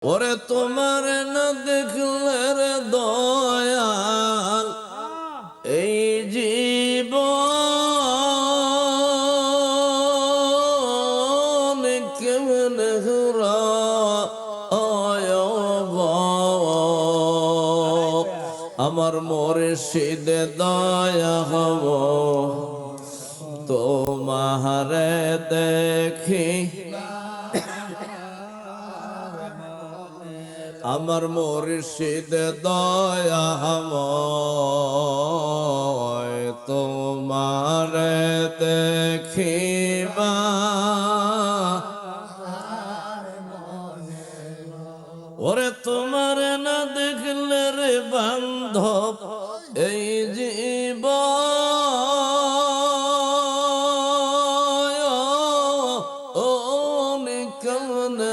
ওরে তোমার না দেখলে রে দয়াল এই জীবন কেমনে আমার মুর্শিদে দয়া হব তোমারে দেখি আমার মুর্শিদ দয়া আমায় তোমারে দেখিবা ওরে তোমারে না দেখলে রে বান্ধব এই জীবন কেমনে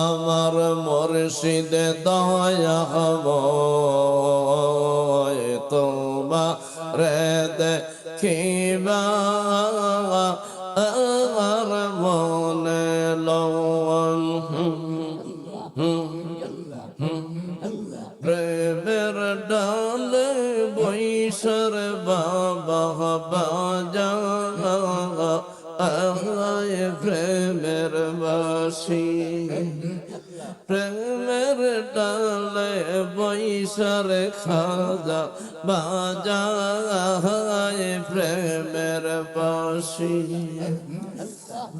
আমার মুর্শিদে দয়া আমায় তোমারে দেখিবা আমার মনে লন প্রেমের ডালে বৈশর বাবা বাজা প্রেমের বাসি প্রেমের ডালে বৈশর খাজা বাজা প্রেমের বাসি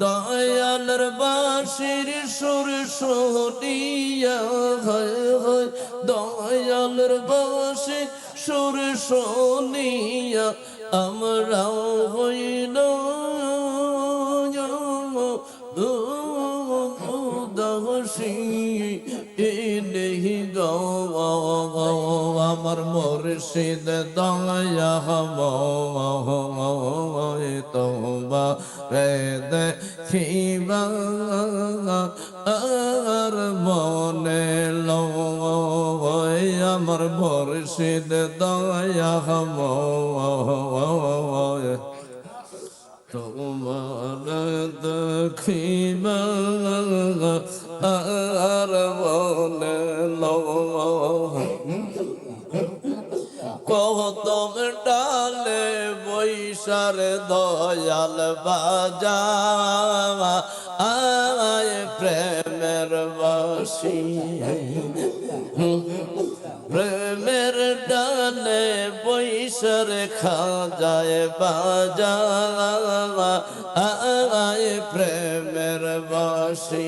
দয়ালের বাসির সুর শুনিয়া দয়ালের বাসির সুর শুনিয়া আমরা হইল আমার মুর্শিদ দয়া আমায় তোমারে দেখিবা আর মনে লয় আমার মুর্শিদ দয়া আমায় তোমারে দেখিবা আর মনে লয় কদম ডালে বৈশার দয়াল বাজা আয় প্রেমের বাসি প্রেমের ডালে বৈশার খাজায় বাজা আয় প্রেমের বাসি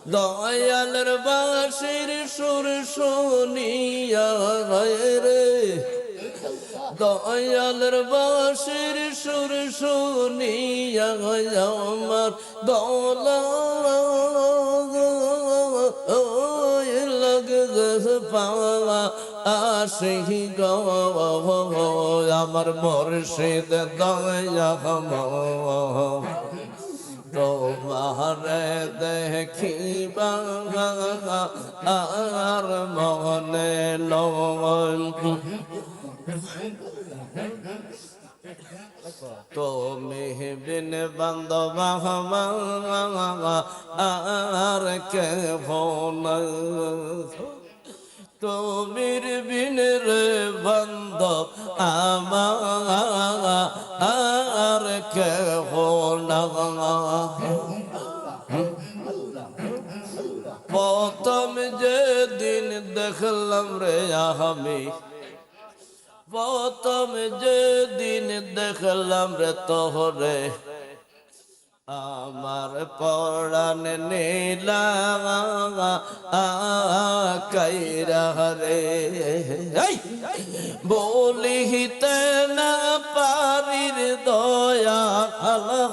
দয়ালের বাসির সুর শুনিয়া রে দয়ালের বাসির সুর শুনিয়া আমার দলা লাগছে পাওয়া আসি গো আমার মুর্শিদ দয়া তোমারে দেখিবা আর মনে লয় তুমি বিন বান্ধব আর কে ভোন তুমির বিন রে বান্ধব আর কে ভোন প্রথম যেদিন দেখলাম রে আমি প্রথম যেদিন দেখলাম রে তোহরে আমার পরাণ নীলা কাইরা রে বলিতে না পারির দয়া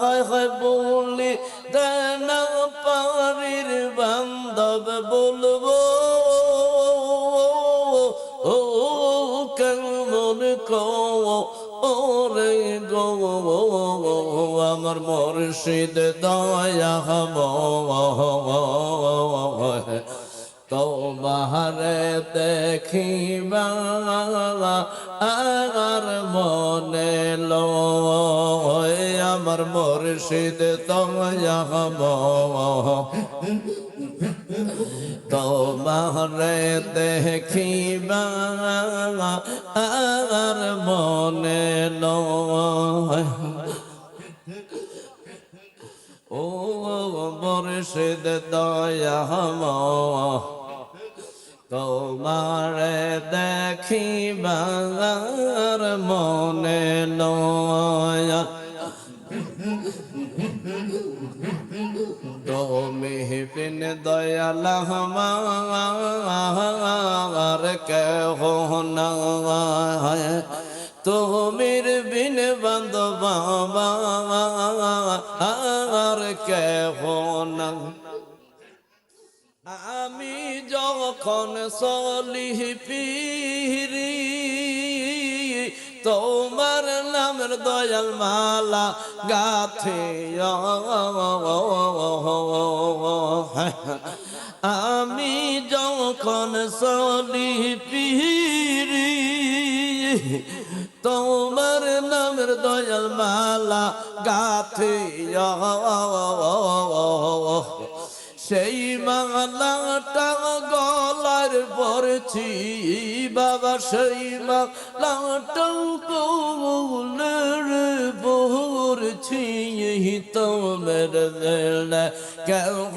হয় বলিতে না পারির বান্ধব বলবো ও কেমন ওরে গো আমার মুর্শিদ দয়া তোমারে দেখিবা আর মনে লয় আমার আমার মুর্শিদ দয়া তোমারে দেখিবার আর মনে নয় ও মুর্শিদ দয়া তোমারে দেখিবার মনে নয় তুমি বিন দয়াল আমার কেহ নাই তুমির বিন বান্ধব আর কেহ নাই আমি যখন চলি ফিরি তোমার নামের দয়াল মালা গাথে আমি যখন চলি ফিরি তোমার নামের দয়াল মালা গাথে সেই মালাটা গলার পড়ছি বাবা সেই মালাটাও গলার পড়ছি তোমের বেলা কেহ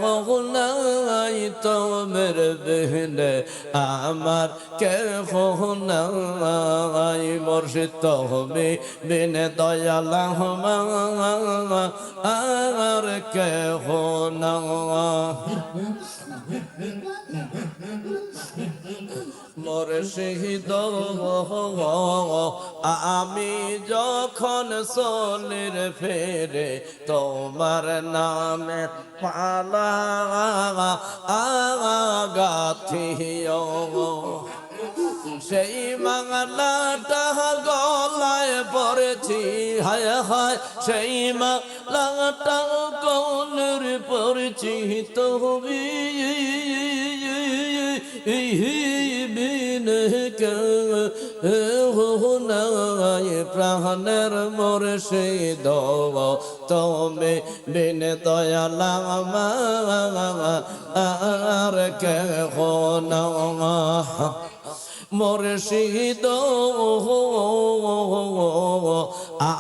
নাই তোমের বেলা আমার কেহ নাই মুর্শিদ তুমি বিন দয়াল আর কেহ নাই মুর্শিদ আমি যখন চলির ফেরে তোমার নামে পালা গাথিও সেই মালাটা গলায় পড়েছি হায় হায় সেই মালাটা গলার পড়েছি তুমি প্রাণের মুর্শিদ তুমি বিন দয়াল আর কেহ নাই মুর্শিদ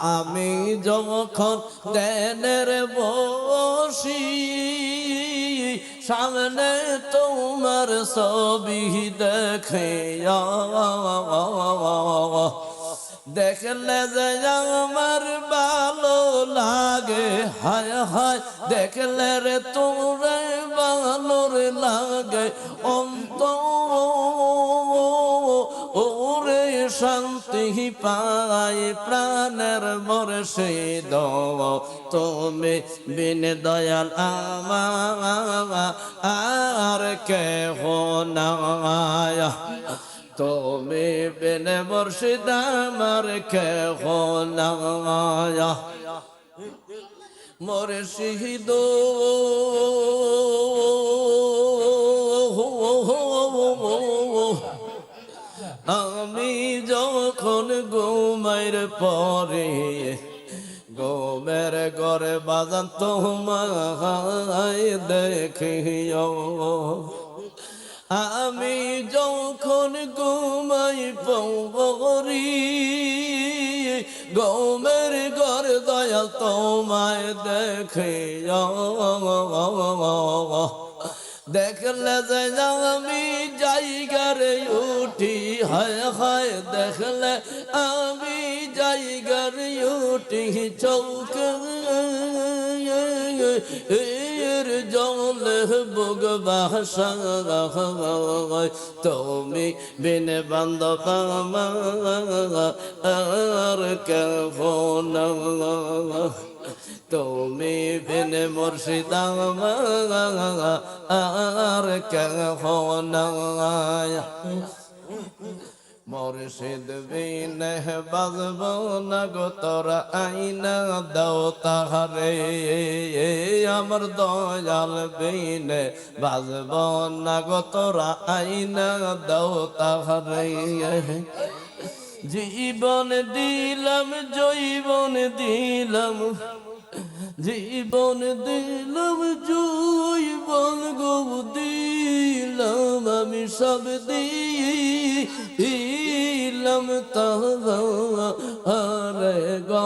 আমি যখন ধ্যানের বসি সামনে তোমার ছবি দেখে দেখলে যে আমার ভালো লাগে হায় হায় দেখলে রে তোরে ভালো লাগে ওরে শান্তি পাই প্রাণের মুর্শিদ তুমি বিন দয়াল আমার কেহ নাই তুমি বিন মুর্শিদ আমার কেহ নাই মুর্শিদ আমি যখন ঘুমাইর পরে গোমের ঘরে বাজান তোমায় দেখিও আমি যখন ঘুমাই পরি গোমের ঘর দয়াল তোমায় দেখিও দেখলে যে আমি জায়গারে উঠি হায় হায় দেখলে আমি জায়গার উঠি চৌক জলে বুক বাসা তুমি বিন বান্ধব আর কেহ নাই তুমি বিন মুর্শিদ আর কেহ নাই মুর্শিদ বিনে বাজব না গো তোরা আইনা দাও তাহারে আমার দয়াল বিনে বাজব না গো তোরা আইনা দাও তাহারে জীবন দিলাম জৈবন দিলাম জীবন দিলাম জৈবন গো দিলাম আমি সব দিলাম তাহারে গো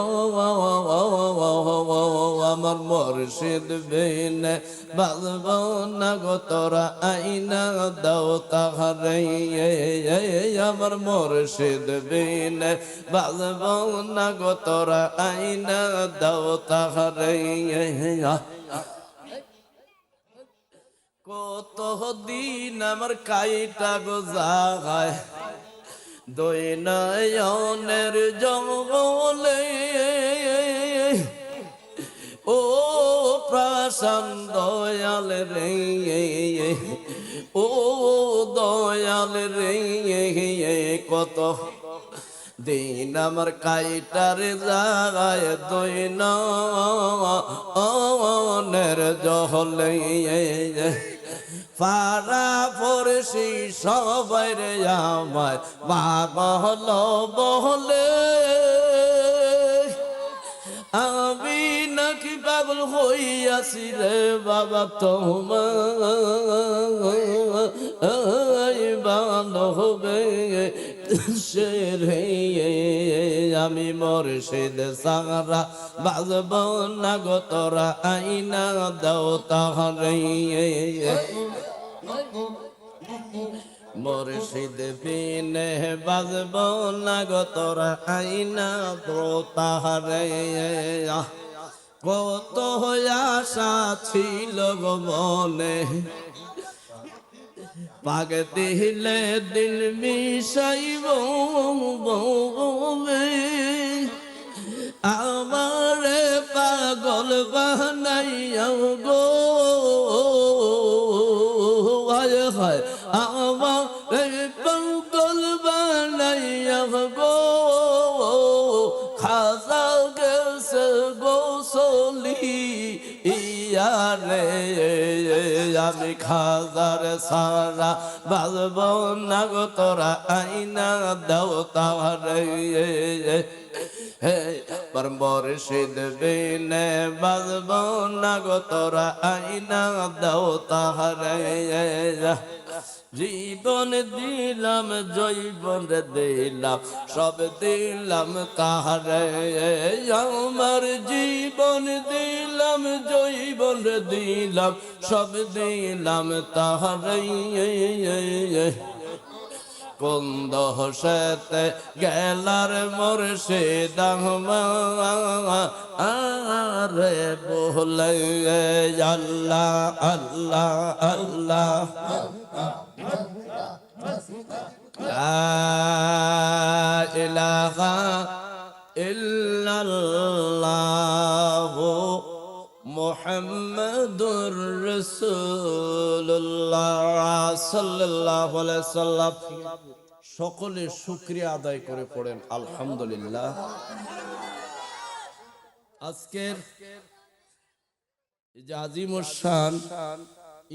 আমার মুর্শিদ বিনে বাজব না গো তোরা আইনা দাও তাহারে আমার মুর্শিদ বিনে বাজব না গো তোরা আইনা দাও তাহারে কত দিন আমার কাইটা গোজায় দুই নয়নের জঙ্গলে ও প্রাসান দয়াল রে ও দয়াল রে কত দিন আমার কাইটার যায় দুই নয়নের জহলে পাড়া পড়শি সবাই রে আমায় পাগল বলে আমি নাকি পাগল হইয়াছি রে বাবা তোমায় বান্ধবে সে রে আমি মুর্শিদ সারা বাজব না গো তোরা আইনা দাও তাহারে মুর্শিদ বিনে বাজব না গো তোরা আইনা দাও তাহারে কত আশা ছিল গো মনে পাগ দিলে দিল মিশাইব আমারে পাগল বানাইয়া গো হায় হায় আমারে পাগল বানাইয়া গো খাজা গেছে গোসলি ইয়ারে আমি খাজার সারা বাজব না গো তোরা আইনা দাও তাহারে पर मुर्शिद बिने बाजब ना गो तोरा आईना दाओ ताहारे জীবন দিলাম জৈবন দিলাম সব দিলাম তাহারে আমার জীবন দিলাম জৈবন দিলাম সব দিলাম তাহারে কোন দহশতে গেলার মুর্শিদ আরে বলে আল্লাহ আল্লাহ আল্লাহ লা ইলাহা ইল্লাল্লাহ মুহাম্মাদুর রাসূলুল্লাহ সাল্লাল্লাহু আলাইহি ওয়াসাল্লাম। সকলে শুকরিয়া আদায় করে পড়েন আলহামদুলিল্লাহ। আজকের যে আজিমুস শান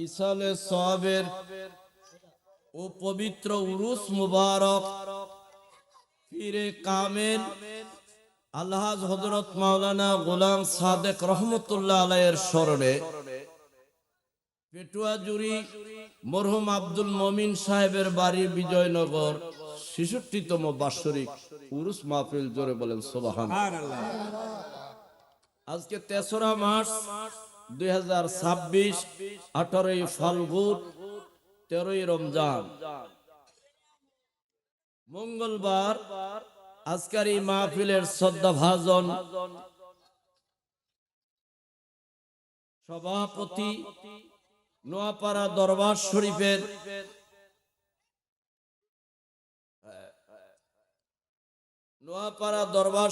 ইসালে সওয়াবের ও পবিত্র উরুস মুবারক পীরে কামেল আলহাজ হযরত মাওলানা গোলাম সাদেক রহমতুল্লাহ আলাইহির স্মরণে পেটুয়াজুরি মরহুম আব্দুল মমিন সাহেবের বাড়ি বিজয়নগর ৬৬তম বাৎসরিক উরুস মাহফিল, জোরে বলেন সুবহানাল্লাহ। আজকে ৩রা মার্চ ২০২৬, ১৮ই ফাল্গুন, ১৩ই রমজান, মঙ্গলবার। আজকের এই মাহফিলের শ্রদ্ধাভাজন সভাপতি নোয়াপাড়া দরবার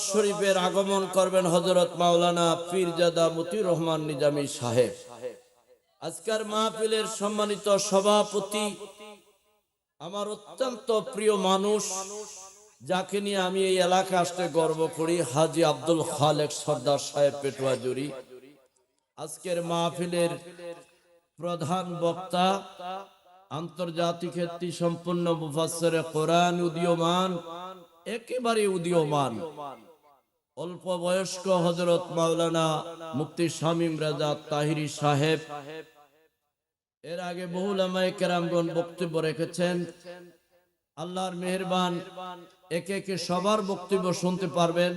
শরীফের আগমন করবেন হযরত মাওলানা পীরজাদা মতিউর রহমান নিজামী সাহেব। আজকের মাহফিলের সম্মানিত সভাপতি আমার অত্যন্ত প্রিয় মানুষ, যাকে নিয়ে আমি এই এলাকা আসতে গর্ব করি, হাজী আব্দুল খালেক সর্দার সাহেব পেটুয়াজুরি। আজকের মাহফিলের প্রধান বক্তা, আন্তর্জাতিক খ্যাতি সম্পন্ন মুফাসসিরে কোরআন উদীয়মান, একেবারে উদীয়মান অল্প বয়স্ক হযরত মাওলানা মুফতি শামীম রেজা তাহিরি সাহেব এর আগে বহু উলামায়ে কেরামগণ বক্তব্য রেখেছেন। আল্লাহর মেহেরবান একে একে সবার বক্তব্য শুনতে পারবেন।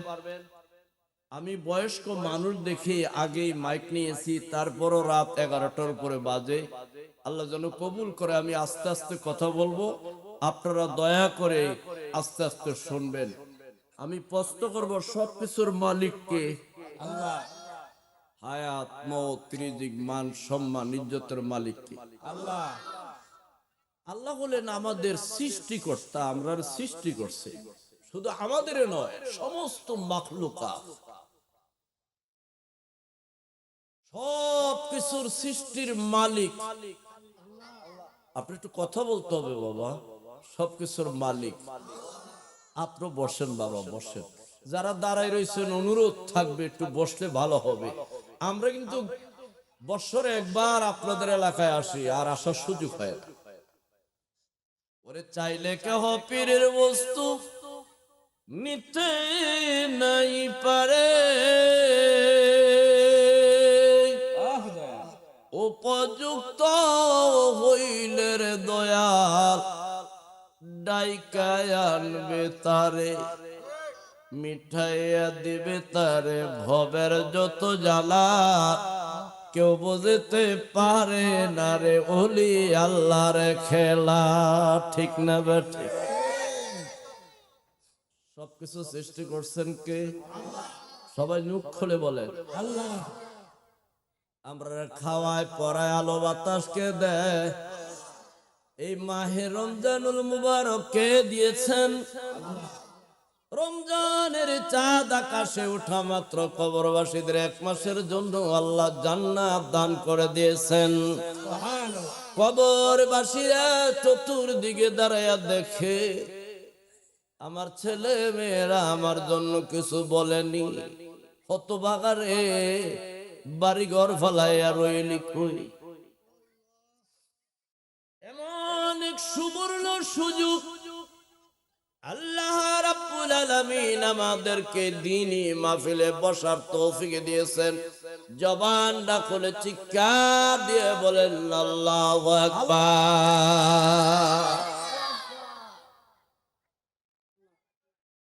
আমি বয়স্ক মানুষ দেখে আগেই মাইক নিয়েছি, তারপরও রাত 11টার উপরে বাজে। আল্লাহ যেন কবুল করে আমি আস্তে আস্তে কথা বলবো, আপনারা দয়া করে আস্তে আস্তে শুনবেন। আমি প্রশ্ন করব সবকিছুর মালিককে? আল্লাহ। হায়াত, মওত, রিজিক, মান, সম্মান, ইজ্জতের মালিককে? আল্লাহ। আল্লাহ বলেন আমাদের সৃষ্টিকর্তা, আমরা সৃষ্টি করছে, শুধু আমাদের নয়, সমস্ত মাখলুকাত, সব কিছুর সৃষ্টির মালিক। আপনি একটু কথা বলতে হবে বাবা। সবকিছুর মালিক। আপনি বসেন বাবা, বসেন। যারা দাঁড়ায় রয়েছেন অনুরোধ থাকবে একটু বসলে ভালো হবে। আমরা কিন্তু বছরে একবার আপনাদের এলাকায় আসি, আর আসার সুযোগ হয় না। ওরে চাইলে কেহ পীরের বস্তু নিতে নাই পারে, উপযুক্ত হইলে রে দয়াল ডাইকায় আনবে তারে, মিঠাইয়া দিবে তারে ভবের যত জ্বালা, কেউ বুঝতে পারে না রে ওলি আল্লাহর খেলা। ঠিক না বেঠি? সবকিছু সৃষ্টি করছেন কে? সবাই মুখ খুলে বলেন আল্লাহ। আমরা খাওয়ায় পরায় আলো বাতাস কে দেয়? এই মাহে রমজানুল মুবারক কে দিয়েছেন? রমজানের চাঁদ আকাশে ওঠা মাত্র কবরবাসীদের 1 মাসের জন্য আল্লাহ জান্নাত দান করে দিয়েছেন। কবরবাসীরা চতুর্দিকে দাঁড়ায়া দেখে, আমার ছেলে মেয়েরা আমার জন্য কিছু বলেনি, হতভাগারে বাড়ি ঘর ফলাইয়া রইলি কই। এমন এক সুবর্ণ সুযোগ আল্লাহ রাব্বুল আলামিন আমাদেরকে দ্বীনি মাহফিলে বসার তৌফিক দিয়েছেন। জবানটা খুলে চিৎকার দিয়ে বলেন আল্লাহু আকবার।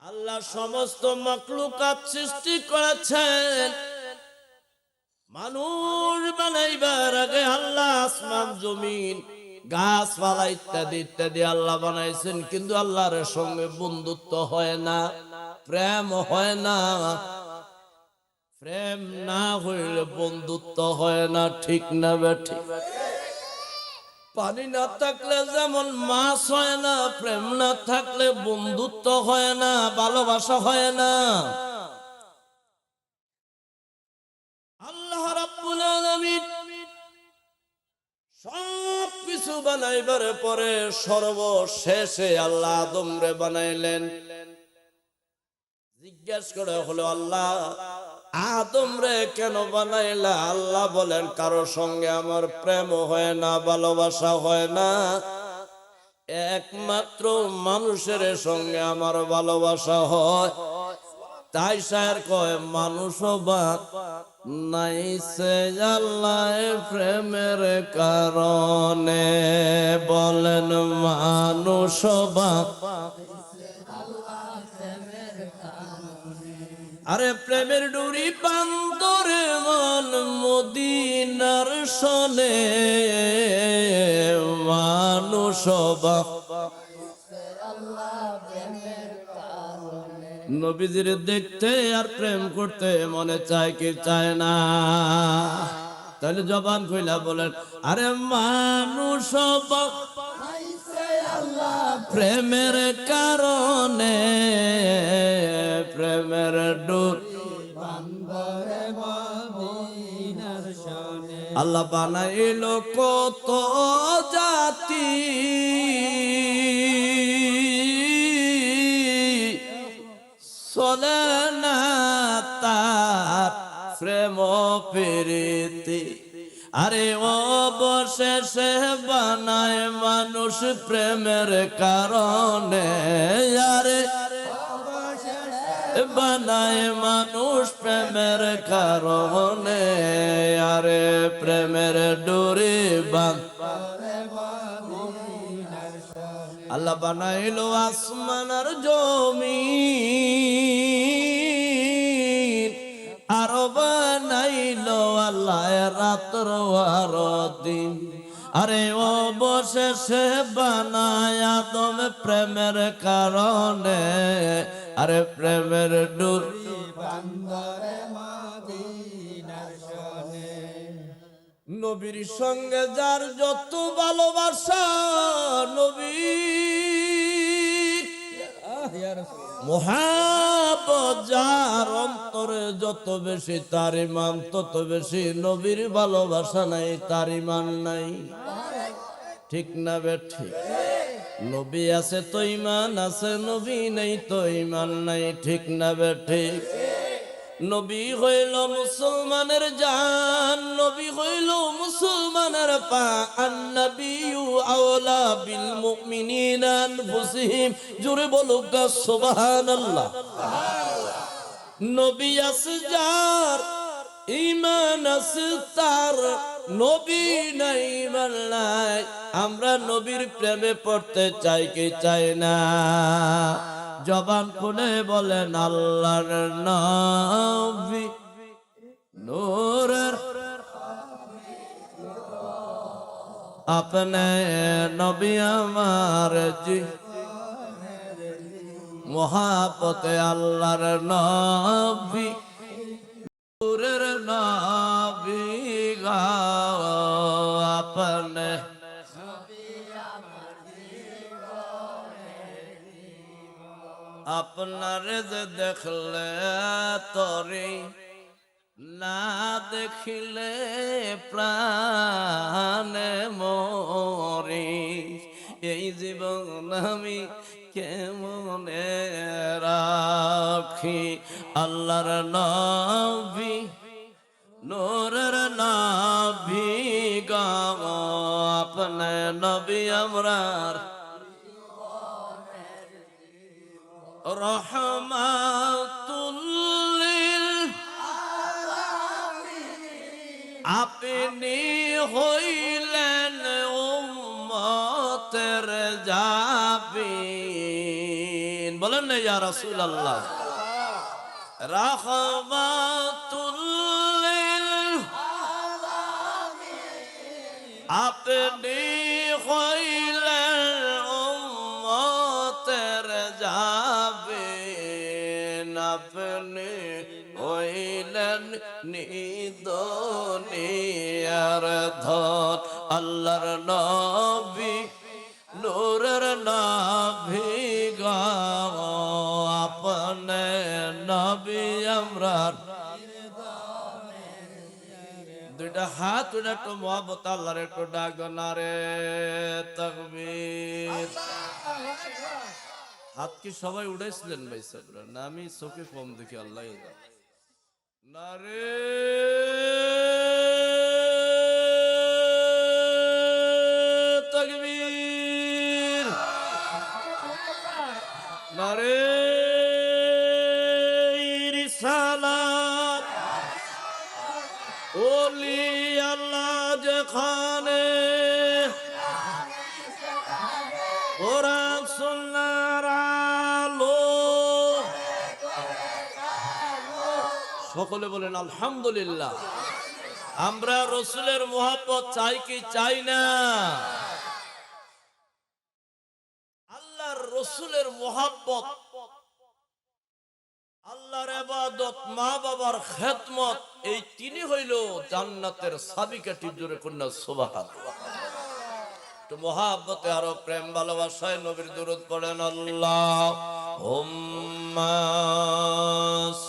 আল্লাহ সমস্ত মাখলুকাত সৃষ্টি করেছেন। মানুষ বানাইবার আগে আল্লাহ আসমান জমিন গাছপালা ইত্যাদি ইত্যাদি আল্লাহ বানাইছেন, কিন্তু আল্লাহর সঙ্গে বন্ধুত্ব হয় না, প্রেম হয় না। প্রেম না হইলে বন্ধুত্ব হয় না। ঠিক না বেঠিক? পানি না থাকলে যেমন মাছ হয় না, প্রেম না থাকলে বন্ধুত্ব হয় না, ভালোবাসা হয় না। আল্লাহ রাব্বুল আলামিন সব কিছু বানাইবার পরে সর্বশেষে আল্লাহ আদম রে বানাইলেন। জিজ্ঞাসা করে হলো আল্লাহ আদম রে কেন বানাইলা? আল্লাহ বলেন কারোর সঙ্গে আমার প্রেম হয় না, ভালোবাসা হয় না, একমাত্র মানুষের সঙ্গে আমার ভালোবাসা হয়। তাই স্যার কয় মানুষ বা নাইছে আল্লাহ প্রেমের কারণে, বলেন মানুষ বা। আরে প্রেমের ডুরি বান্দরে মন মদিনার শোনে, মানুষ বা নবীজির দেখতে আর প্রেম করতে মনে চায় কি চায় না? তাহলে জবান কইলা বলেন আরে মানুষ প্রেমের কারণে, প্রেমের ডোর আল্লাহ বানাইল কত জাতি, চলে না তার প্রেম প্রীতি। আরে অবশেষে বানায় মানুষ প্রেমের কারণে, আরে বানায় মানুষ প্রেমের কারণে, আরে প্রেমের ডোরে বাঁধ আল্লাহ বানাইলো আসমান আর জমিন, আরো বানাইলো আল্লাহ রাত্র আর দিন। আরে অবশেষে বানায় আদম প্রেমের কারণে, আরে প্রেমের ডুরি বান্দরে মদিনার শনে। নবীর সঙ্গে যার যত ভালোবাসা, নবী মুহাব্বত যার অন্তরে যত বেশি, তার ইমান তত বেশি। নবীর ভালোবাসা নাই, তার ইমান নাই। ঠিক না বেঠিক? নবী আছে তো ইমান আছে, নবী নেই তো ইমান নাই। ঠিক না বেঠিক? নবী হইল মুসলমানের জান, নবী হইল মুসলমানের পা। আন-নাবিয়্যু আওলা বিল মুমিনিনা আনফুসিহিম। জোরে বলুক না সুবহানাল্লাহ। নবী আছে যার, ঈমান আছে তার, নবী নাই ঈমান নাই। আমরা নবীর প্রেমে পড়তে চাই কি চাই না? জবান খুলে বলেন আল্লাহর নবী, নূরের আপনে নবী আমার জি, মুহাব্বতে আল্লাহর নবী, নূরের নবী গো আপনে। আপনারে যে দেখলে তরি, না দেখিলে প্রাণে মরি। এই জীবন আমি কেমনে রাখি? আল্লাহর নবী, নূরের নবী গো আপনে নবী আমরার রহমাতুল লিল আলামিন। আপনি হইলেন উম্মতের জাবিন। বলেন না ইয়া রাসূলুল্লাহ। রহমাতুল লিল আলামিন। আপনি হইলেন উম্মতের জাবিন। আপনি হইলেন নিদনিয়ার ধন। আল্লাহর নবী, নূরের নবী গো আপনে নবী আমরার। দুইটা হাত উঠে একটু মহব্বত আল্লাহর একটু ডাক না রে তাকবীর। হাত কি সবাই উঠাইছিলেন ভাই সাবরা? না আমি চোখে কম দেখি, আল্লাহ না রে তাকবীর, না রে রিসালাত। ওলি আল্লাহ যেখানে, কোরআন সুন্নাহর আলো। সকলে বলেন আলহামদুলিল্লাহ। আমরা রসুলের মুহাব্বত চাই কি চাই না? আল্লাহর রসুলের মুহাব্বত, আল্লাহর ইবাদত, মা বাবার খেদমত, এই তিনি হইল জান্নাতের চাবিকাঠি। জোরে কন্যা সুবহানাল্লাহ। তো মুহাব্বতে আরো প্রেম ভালোবাসায় নবীর দুরূদ পড়েন। আল্লাহুম্মা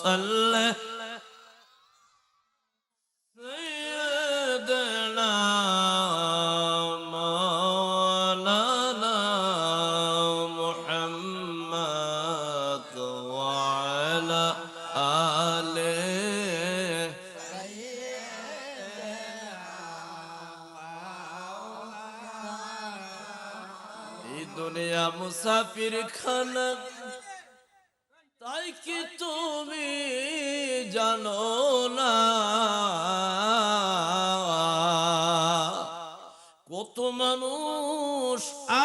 সাল্লি সাইয়্যিদানা মাওলানা মুহাম্মদ ওয়া আলা আলিহি। এই দুনিয়া মুসাফির খানা, তাই কি তো জানো না কত মানুষ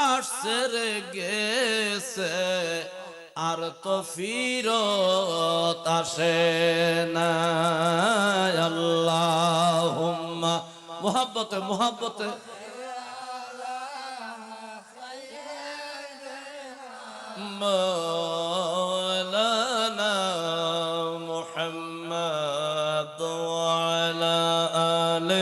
আসছে রে গেছে আর তো ফিরত আসে না। আল্লাহুম্মা মুহাব্বতে মুহাব্বতে مولانا محمد وعلى آله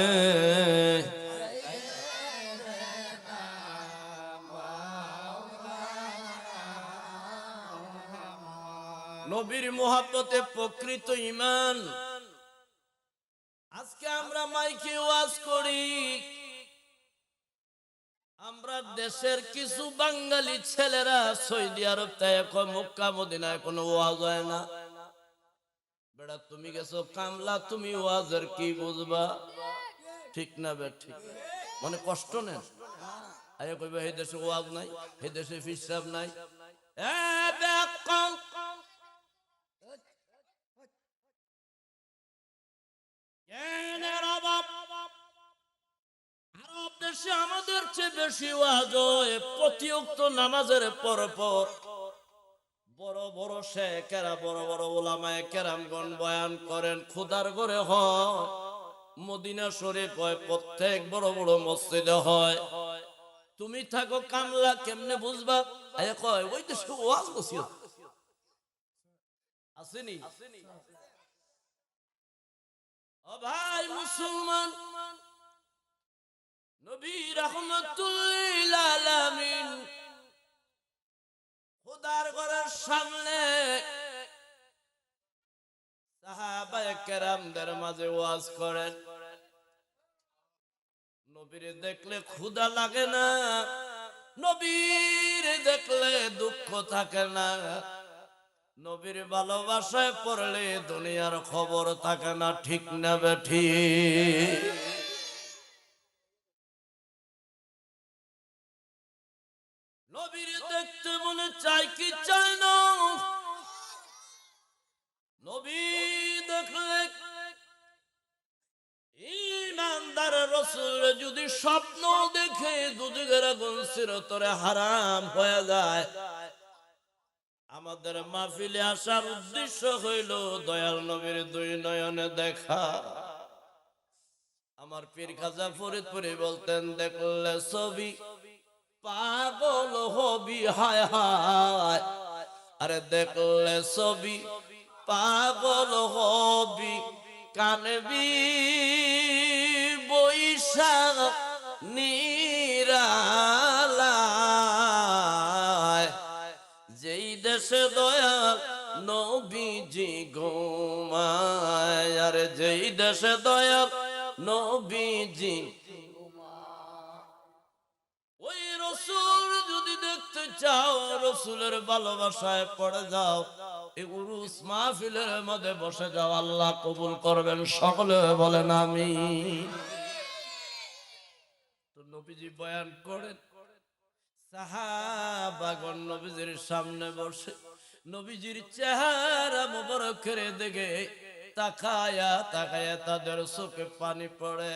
নবীর মুহাব্বতে প্রকৃত ঈমান। আজকে আমরা মাইকে ওয়াজ করি, আমরা দেশের কিছু বাঙালি ছেলেরা সৌদি আরব থেকে মক্কা মদিনায় কোনো ওয়াজ হয় না। বেটা তুমি গেছো কামলা, তুমি ওয়াজের কি বুঝবা? ঠিক না বে ঠিক? মানে কষ্ট নেন আরে কইবা এই দেশে ওয়াজ নাই, এই দেশে ফিসাব নাই। আরব দেশে আমাদের চেয়ে বেশি ওয়াজ হয় প্রতি ওয়াক্ত নামাজের পর পর। বড় বড় শেখেরা, বড় বড় উলামায়ে কেরামগণ বয়ান করেন, খোদার ঘরে হয়, মদিনা শরীফ হয়, প্রত্যেক বড় বড় মসজিদে হয়। তুমি থাকো কামলা, কেমনে বুঝবা? কয় ওই দেশে ওয়াজ বসিও আসেনি। ও ভাই মুসলমান, নবী রাহমাতুল লিল আলামিন খোদার ঘরের সামনে সাহাবায়ে কেরামদের মাঝে ওয়াজ করেন। নবীর দেখলে ক্ষুধা লাগে না, নবীর দেখলে দুঃখ থাকে না, নবীর ভালোবাসায় পড়লে দুনিয়ার খবর থাকে না। ঠিক না বেঠিক? নবীর দেখতে মনে চাই কি চাই না? নবী দেখলে ইমানদার রাসূল যদি স্বপ্ন দেখে দুদিকের আগুন চিরতরে হারাম হয়ে যায়। আমাদের মাহফিলে আসার উদ্দেশ্য হইল দয়াল নবীর দুই নয়নে দেখা। আমার পীর খাজা ফরিদপুরি বলতেন, দেখলে ছবি পাগল হবি হায় হায়, আরে দেখলে ছবি পাগল হবি, কানবি বৈশাখ নিরালায়। যেই দেশে দয়াল নবীজি ঘুমায়, আরে যেই দেশে দয়াল নবীজি, ওই রসুল যদি দেখতে চাও, রসুলের ভালোবাসায় পড়ে যাও, এই উরুস মাহফিলের মধ্যে বসে যাও, আল্লাহ কবুল করবেন। সকলে বলেন আমিন। তো নবীজি বয়ান করেন, সাহাবাগণ নবীজির সামনে বসে নবীজির চেহারা মুবারকের দিকে তাকায়া তাকায়া তাদের চোখে পানি পড়ে।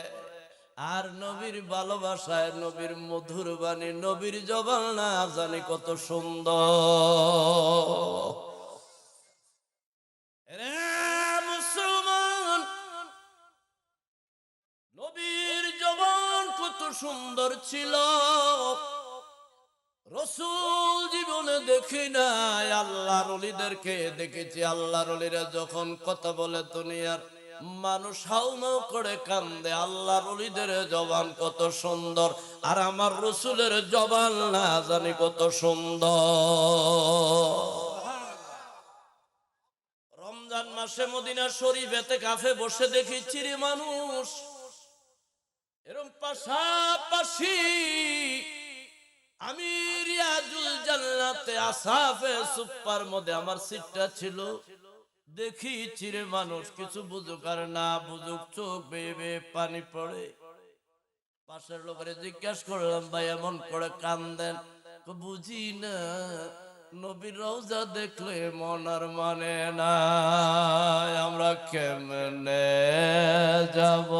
আর নবীর ভালোবাসায়, নবীর মধুর বাণী, নবীর জবান না জানি কত সুন্দর। মুসলমান, নবীর জবান কত সুন্দর ছিল। রাসূল জীবনে দেখি নাই, আল্লাহর ওলিদেরকে দেখেছি। আল্লাহর ওলিরা যখন কথা বলে দুনিয়ার মানুষ হাউমাউ করে কান্দে। আল্লাহর ওলিদের জবান কত সুন্দর, আর আমার রাসূলের জবান না জানি কত সুন্দর। রমজান মাসে মদিনা শরীফেতে কাফে বসে দেখি চিরি মানুষ এরকম পাশাপাশি। আমি রিয়াজুল জান্নাতে আসাফে সুপার মধ্যে আমার সিটটা ছিল, দেখি চিরে মানুষ কিছু বুঝুক আর না বুঝুক চোখ বেয়ে বেয়ে পানি পড়ে। পাশের লোকের জিজ্ঞাসা করলাম, ভাই এমন করে কান্দেন? বুঝি না, নবীর রওজা দেখলে মন আর মানে না, আমরা কেমনে যাব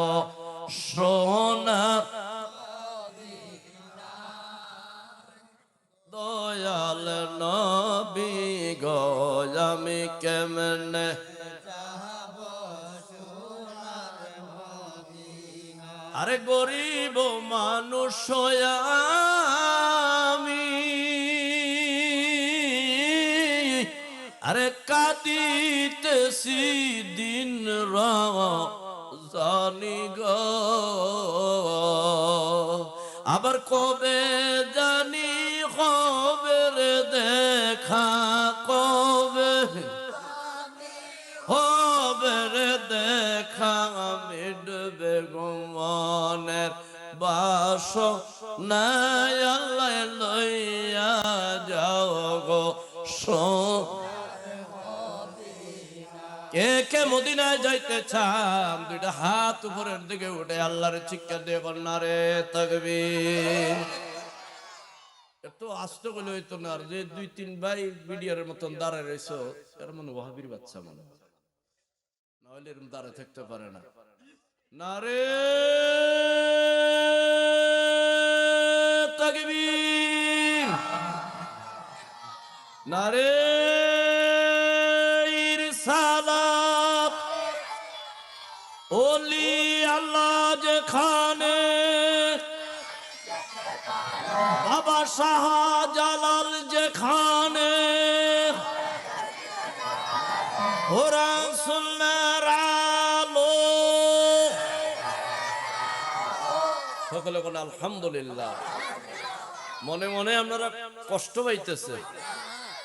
সোনা দয়াল নবী গো, আমি কেমনে আরে গরিব মানুষ আমি, আরে কাঁদিতেছি দিন জানি গো, আবার কবে জানি কবে রে দেখা, কবে হবে রে দেখা, মিটবে মনের বাস নাই, আল্লাহ লইয়া যাও গো কে কে মদিনায় যাইতে চান, দুইটা হাত উপরের দিকে উঠে আল্লাহর চিৎকার দিয়ে কন্যা রে তাকবীর। এত আস্তে করলে হইতো না, আর যে দুই তিন ভাই বিডিআর মতন দাঁড়ায় রয়েছো, এর মনে ওয়াহাবির বাচ্চা মনে, নাহলে এরকম দাঁড়ায় থাকতে পারে না। নারে তাকবীর, নারে ইরসালাত। ওলি আল্লাহ যেখানে, বাবা শাহজালাল যেখানে, ওরা সুন্নাহর আলো, সকলে বলেন আলহামদুলিল্লাহ। মনে মনে আপনারা কষ্ট পাইতেছে,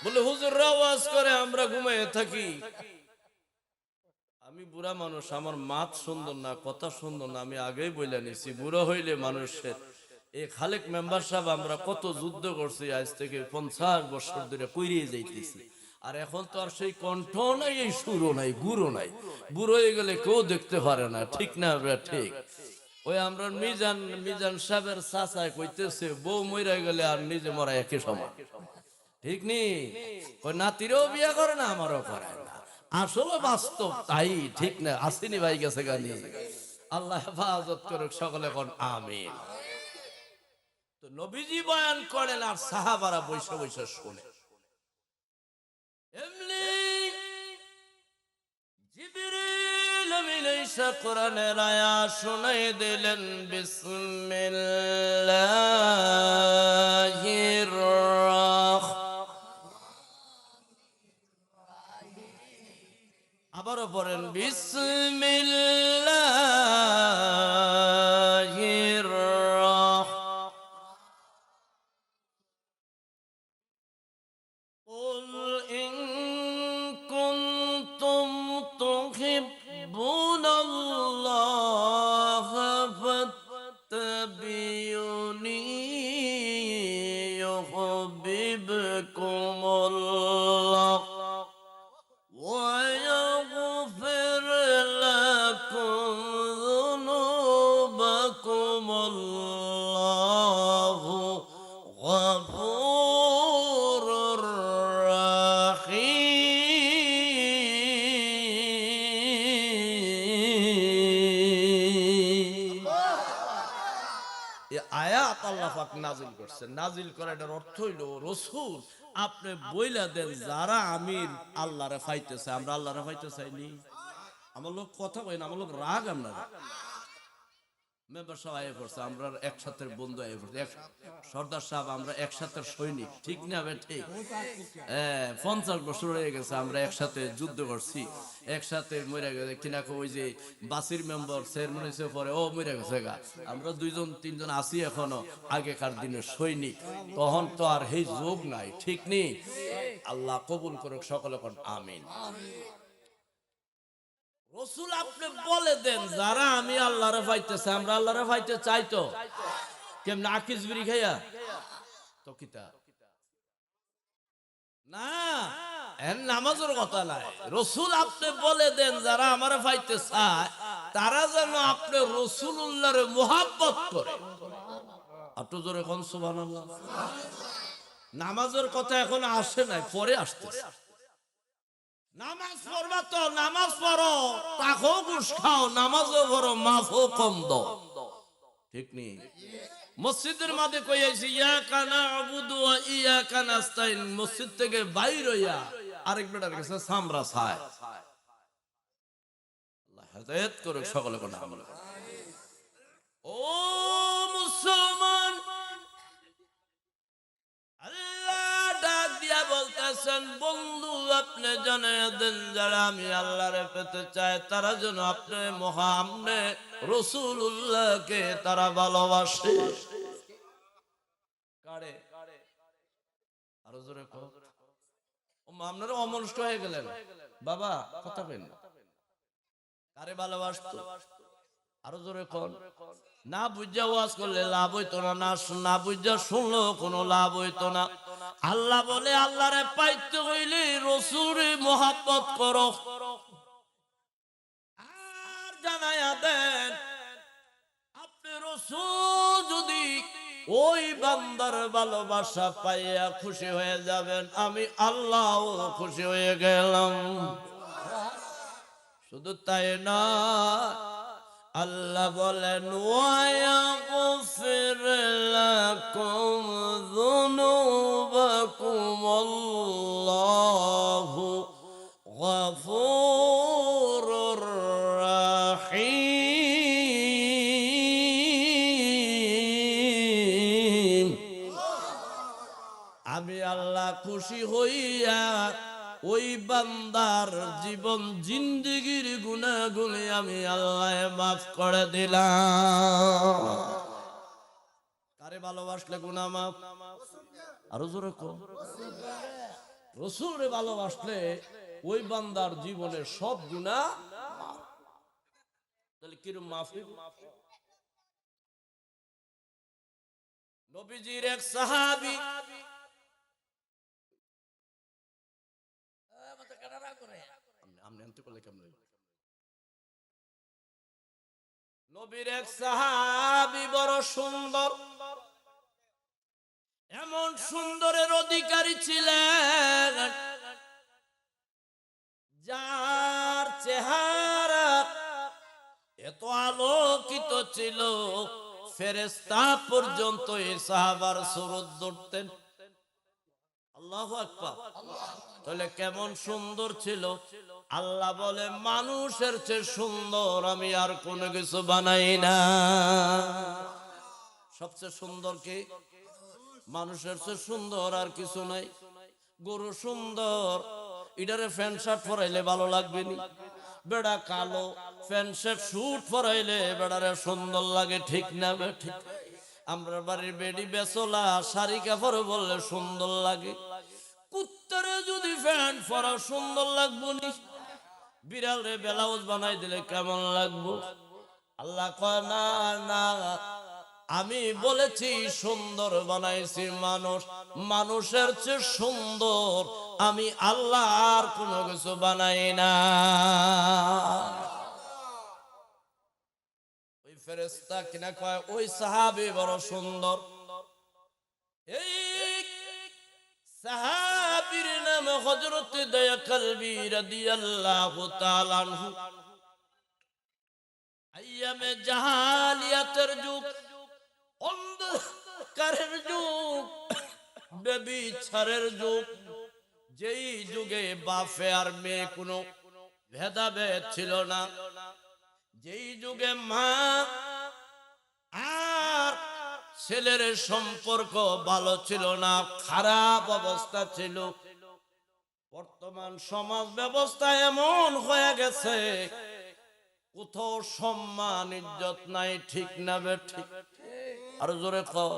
বলে হুজুররা ওয়াজ করে আমরা ঘুমিয়ে থাকি। আমি বুড়া মানুষ, আমার মাত সুন্দর না, কথা সুন্দর না, আমি আগেই বলে নিছি। বুড়ো হইলে মানুষের এই খালেক মেম্বার সাহেব আমরা কত যুদ্ধ করছি, আজ থেকে 50 বছর ধরে কইরিয়ে যাইতেছি। আর এখন তো আর সেই কণ্ঠ নাই, এই সুরও নাই, গুরু নাই। বুড়ো হয়ে গেলে কেউ দেখতে পারে না, ঠিক না? ঠিক। ওই আমরা মিজান সাহেবের চাচায় কইতেছে, বউ মইরা গেলে আর নিজে মরা একই সময়, ঠিক নি? ওই নাতিরও বিয়ে করে না, আমারও করে না। আসলে বাস্তব তাই, ঠিক না? আসেনি ভাই গেছে গানি। আল্লাহ হেফাজত করুক, সকলে কোন আমিন। তো নবীজি বয়ান করেন আর সাহাবারা বৈশা বৈশা শুনে। এমনি জিবরিল আমিন এসে কোরআনের আয়াত শুনাই দিলেন, বিসমিল্লাহির আবারও পড়েন, বিসমিল্লাহির قل إن كنتم تحبون الله فاتبعوني يحببكم الله ويغفر لكم ذنوبكم الله غفور رحيم। আয়াত আল্লাহ পাক নাজিল করছেন। নাজিল করার অর্থ হইল, রাসূল আপনি বইলা দেন যারা আমির আল্লাহরে পাইতেছে, আমরা আল্লাহরে পাইতে চাইনি। আমার লোক কথা কই না, আমার লোক রাগ। আপনারা মেম্বার সাহেব আয়ে পড়ছে, আমরা একসাথে বন্ধু আয়ে পড়ছে, সর্দার সাহেব আমরা একসাথে সৈনিক, ঠিক না? ঠিক। 50 বছর হয়ে গেছে আমরা একসাথে যুদ্ধ করছি, একসাথে মরে গেছে কিনা। ওই যে বাসির মেম্বার চেয়ারম্যান হয়েছে পরে, ও মরে গেছে গা। আমরা 2-3 আছি এখনো আগেকার দিনের সৈনিক। তখন তো আর এই যোগ নাই, ঠিক নেই? আল্লাহ কবুল করুক, সকলে কোন আমিন। রাসূল আপনি বলে দেন যারা আমি আল্লাহরে পাইতেছে, আমরা আল্লাহরে পাইতে চাই। তো কেমন আকিস বিড়ি খাইয়া তো কিতা না, এর নামাজের কথা নাই। রাসূল আপনি বলে দেন যারা আমারে পাইতে চায়, তারা যেন আপনি রাসূলুল্লাহরে মুহাব্বত করে। একটু জোরে কোন সুবহানাল্লাহ। নামাজের কথা এখন আসে নাই, পরে আসতেছে। নামাজ পড়বা তো নামাজ পড়ো, টাকাও ঘুষ খাও, নামাজও পড়ো, মাফও কম দাও, ঠিক নেই? মসজিদের মাঝে কইয়াছি ইয়াকা না'বুদু ওয়া ইয়াকা নাস্তাইন, মসজিদ থেকে বাইর হইয়া আরেক বেটার কাছে সামরা চায়। আল্লাহ হেদায়েত করুক সকলে কোন আমল। ও মুসলমান, আল্লাহ ডাক দিয়া বলতেছেন, বন্ধু আপনি জানায়া দেন যারা আমি আল্লাহরে পেতে চায় তারা যেন আপনি মুহাম্মদ রাসূলুল্লাহকে তারা ভালোবাসে। কারে? আরো জোরে কও। আপনারা অমনষ্ট হয়ে গেলেন বাবা, কথা বলেন। কারে ভালোবাসতো? আরো জোরে কোন। না বুঝা ওয়াজ করলে লাভ হইতো না, না বুঝা শুনলো কোনো লাভ হইতো না। আল্লাহ বলে আল্লাহরে পাইতে হইলে রাসূলের মুহাব্বত করো। আর জানায়া দেন আপনি রাসূল যদি ওই বান্দার ভালোবাসা পাইয়া খুশি হয়ে যাবেন, আমি আল্লাহও খুশি হয়ে গেলাম। শুধু তাই না, আল্লাহ বলেন ওয়ায়াগফির লাকুম যুনুবাকুম আল্লাহু গফুরুর রাহিম। আমি আল্লাহ খুশি হইয়া ওই বান্দার জীবন জিন্দেগির গুনাহগুলি আমি আল্লাহ মাফ করে দিলাম। কারে ভালোবাসলে গুনাহ মাফ? আরো জোরে কও। রাসূলকে ভালোবাসলে ওই বান্দার জীবনের সব গুনাহ মাফ। তাহলে কিরকম মাফ? নবীজির এক সাহাবী নবীর এক সাহাবী বড় সুন্দর, এমন সুন্দরের অধিকারী ছিলেন যার চেহারা এত আলোকিত ছিল ফেরেশতা পর্যন্ত এই সাহাবার সুরত ধরতেন। আল্লাহু আকবার। তাহলে কেমন সুন্দর ছিল? আল্লাহ বলে মানুষের চেয়ে সুন্দর আমি আর কোনো কিছু বানাই না। সবচেয়ে সুন্দর কি? মানুষের চেয়ে সুন্দর আর কিছু নাই। গরু সুন্দর, এটারে প্যান্ট শার্ট পরাইলে ভালো লাগবে নি? বেড়া কালো, প্যান্ট শার্ট স্যুট পরাইলে বেড়ারে সুন্দর লাগে, ঠিক না? ঠিক। আমরা বাড়ির বেডি বেচলা শাড়ি কাপড় বললে সুন্দর লাগে। কুত্তারে যদি প্যান্ট পরা সুন্দর লাগবো নি? বিড়াল রে ব্লাউজ বানাই দিলে কেমন লাগবো? আল্লাহ কয় না না, আমি বলেছি সুন্দর বানাইছি মানুষ, মানুষের চেয়ে সুন্দর আমি আল্লাহ আর কোনো কিছু বানাই না। ওই ফেরেশতা কিনা কয় ওই সাহাবী বড় সুন্দর। এই সাহাবীর নাম হযরত দয়া কলবী রাদিয়াল্লাহু তাআলা আনহু। আইয়ামে জাহালিয়াতের যুগ, অন্ধকারের যুগ, ব্যভিচারের যুগ, যেই যুগে বাপে আর মেয়ে কোনো ভেদাভেদ ছিল না, যেই যুগে মা আর ছেলের সম্পর্ক ভালো ছিল না, খারাপ অবস্থা ছিল। বর্তমান সমাজ ব্যবস্থা এমন হয়ে গেছে কোথাও সম্মান ইজ্জত নাই, ঠিক না বেঠিক? আর জোরে কও।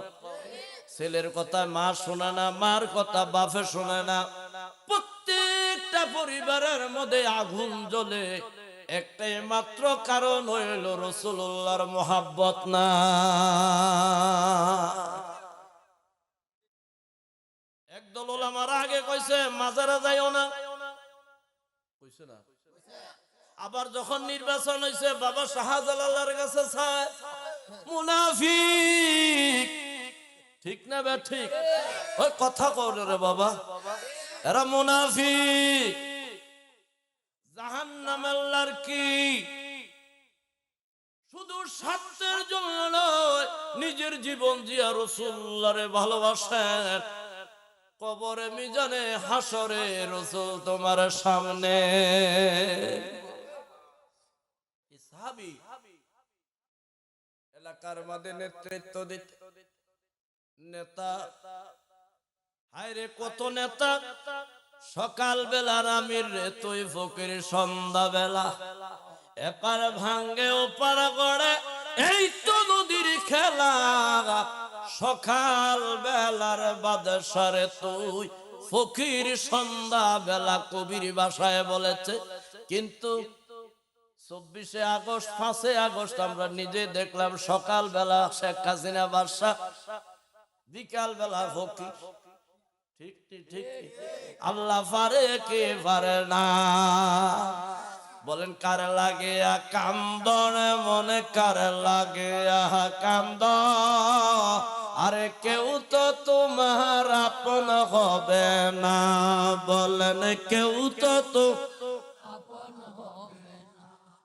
ছেলের কথা মা শোনে না, মার কথা বাপে শোনে না। প্রত্যেকটা পরিবারের মধ্যে আগুন জ্বলে, একটাই মাত্র কারণ হইল রাসূলুল্লাহর মুহাব্বত না। একদল ওলামার আগে কইছে মাজারে যাইও না, কইছে না? আবার যখন নির্বাচন হইছে বাবা শাহজালালের কাছে চায়। মুনাফিক ঠিক না বে ঠিক? ওই কথা কর রে বাবা, এরা মুনাফিক। জাহান্নামের লারকি শুধু স্বার্থের জন্য নয়, নিজের জীবন জিয়া রাসূলুল্লাহরে ভালোবাসেন। কবরে মিজানে হাসরে রাসূল তোমার সামনে। সাহাবী এলাকার মধ্যে নেতৃত্ব দিতে, নেতা হায়রে কত নেতা, সকাল বেলার আমির রে তুই ফকির, সন্ধ্যা বেলা এপার ভাঙ্গে ওপার গড়ে, এই তো নদীর খেলা। সকাল বেলার বাদশারে তুই ফকির, সন্ধ্যা বেলা কবির ভাষায় বলেছে। কিন্তু 24শে আগস্ট 5 আগস্ট আমরা নিজে দেখলাম, সকাল বেলা শেখ হাসিনা বাদশা, বিকাল বেলা ফকির। ঠিক ঠিক ঠিক, আল্লাহ পারে কে পারে না? বলেন কার লাগে কান্দন মনে, কার লাগে কান্দ, আরে কেউ তো তোমার আপন হবে না। বলেন কেউ তো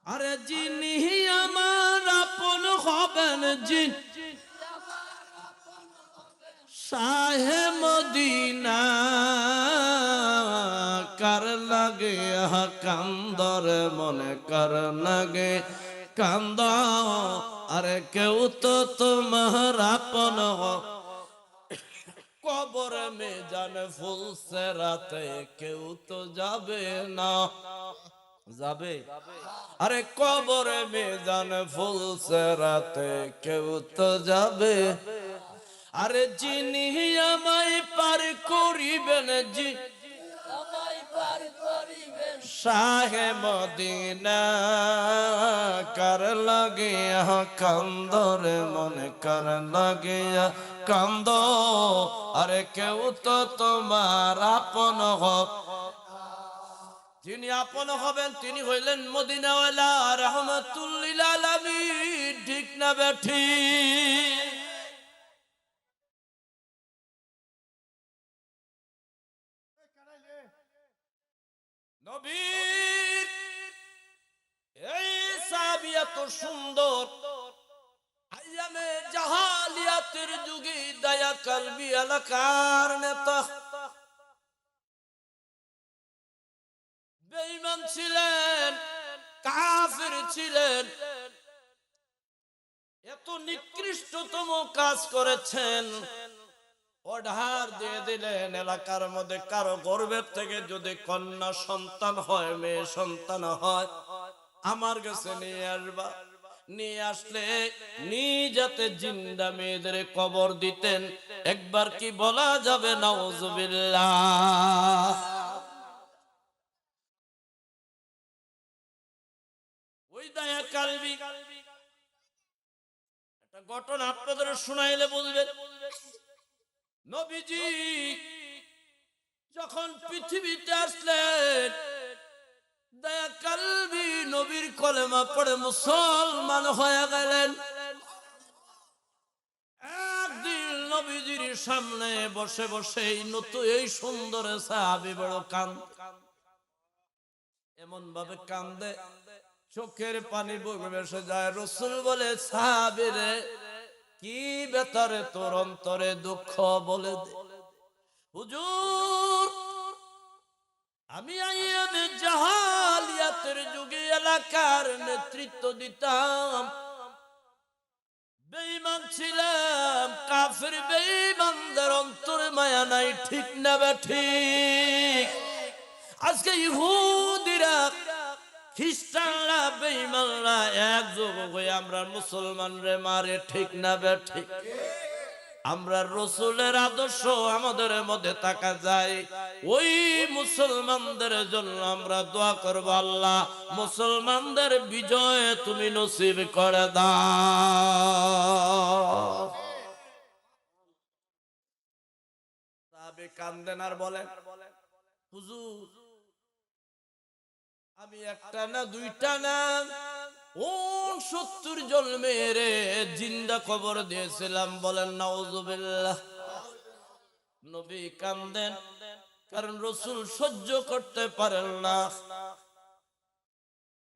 আরে যিনি আমার আপন হবেন, যিনি শাহে মদিনা, কার লাগে কান্দর মনে, কার লাগে কান্দ, আরে কেউ তো তোমার আপন। কবর মে জানে ফুলছে রাতে, কেউ তো যাবে না। যাবে? আরে কবরে মেজান ফুলছে রাতে, কেউ তো যাবে। আরে যিনি আমায় পার করিবেন, শাহে মদিনা, কার লাগিয়া কান্দরে মনে, কার লাগিয়া কান্দ, আরে কেউ তো তোমার আপন হোক। যিনি আপন হবেন তিনি হইলেন মদিনাওয়ালা রাহমাতুল লিল আলামিন। ঠিক না বেঠিক? নবীর এই সাহাবী এত সুন্দর, আইয়ামে জাহালিয়াতের যুগে দয়া কলবি এলাকার নেতা, বেঈমান ছিলেন, কাফির ছিলেন, এত নিকৃষ্টতম কাজ করেছেন। অর্ডার দিয়ে দিলেন এলাকার মধ্যে কারো গর্ভের থেকে যদি কন্যা সন্তান হয়, মেয়ে সন্তান হয়, আমার কাছে নিয়ে আসবা। নিয়ে আসলে নিজাতে জিন্দা মেয়েদের কবর দিতেন। একবার কি বলা যাবে নাউজুবিল্লাহ? ওই দায়া কালবি একটা ঘটনা আপনাদের শুনাইলে বলবেন। নবীজি যখন পৃথিবীতে আসলেন, দয়া কালবি নবীর কলেমা পড়ে মুসলমান হয়ে গেলেন। একদিন নবীজির সামনে বসে বসে এই সুন্দর সাহাবী বড় এমন ভাবে কান্দে, চোখের পানি বয়ে ভেসে যায়। রাসূল বলে, সাহাবী রে, কি বেতারে তোর অন্তরে দুঃখ বলে দে। হুজুর, আমি আইয়ামে জাহালিয়াতের যুগে এলাকার নেতৃত্ব দিতাম, বেঈমান ছিলাম, কাফির বেঈমানদের অন্তরে মায়া নাই। ঠিক না বেঠিক? আজকে ইহুদিরা, খ্রিস্টানরা, বেঈমানরা একযোগ হয়ে আমরা মুসলমানরে মারে। ঠিক না বেঠিক? আমরা রাসূলের আদর্শ আমাদের মধ্যে থাকা যায়। ওই মুসলমানদের জন্য আমরা দোয়া করব, আল্লাহ মুসলমানদের বিজয় তুমি নসিব করে দাও। সাহাবী কান্দেন আর বলেন, হুজুর আমি একটা না দুইটা না 69 জন মেয়েরে জিন্দা কবর দিয়েছিলাম। বলেন নাউজুবিল্লাহ। নবী কান্দেন, কারণ রাসূল সহ্য করতে পারেন না।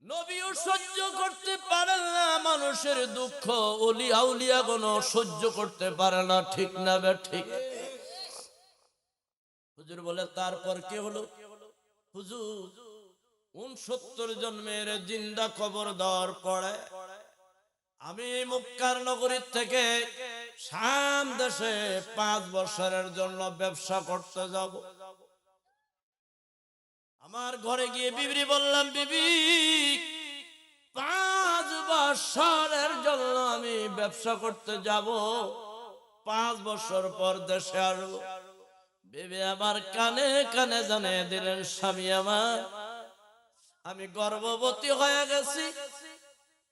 নবীও সহ্য করতে পারেন না মানুষের দুঃখ, ওলি আউলিয়া গণ সহ্য করতে পারে না। ঠিক না বে ঠিক? হুজুর বলে তারপর কি হলো? হুজুর 69 জন মেয়ের জিন্দা কবর দেওয়ার পরে আমি মক্কার নগরীর থেকে শাম দেশে 5 বছরের জন্য ব্যবসা করতে যাব। আমার ঘরে গিয়ে বিবি বললাম, বিবি 5 বছরের জন্য আমি ব্যবসা করতে যাব, 5 বছর পর দেশে আসবো। বিবি আমার কানে কানে জানিয়ে দিলেন, স্বামী আমার, আমি গর্ভবতী হয়ে গেছি,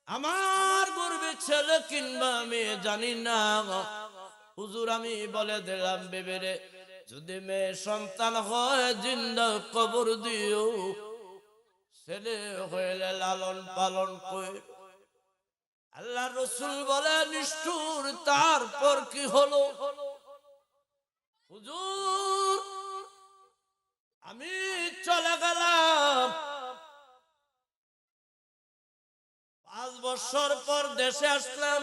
আমার গর্ভে ছেলে কিংবা মেয়ে জানি না। হুজুর আমি বলে দিলাম, বিবিরে যদি মেয়ে সন্তান হয় জিন্দা কবর দিও, ছেলে হইলে লালন পালন কইর। আল্লাহ রাসূল বলে, নিষ্ঠুর, তারপর কি হলো? হুজুর আমি চলে গেলাম, 5 বছর পর দেশে আসলাম,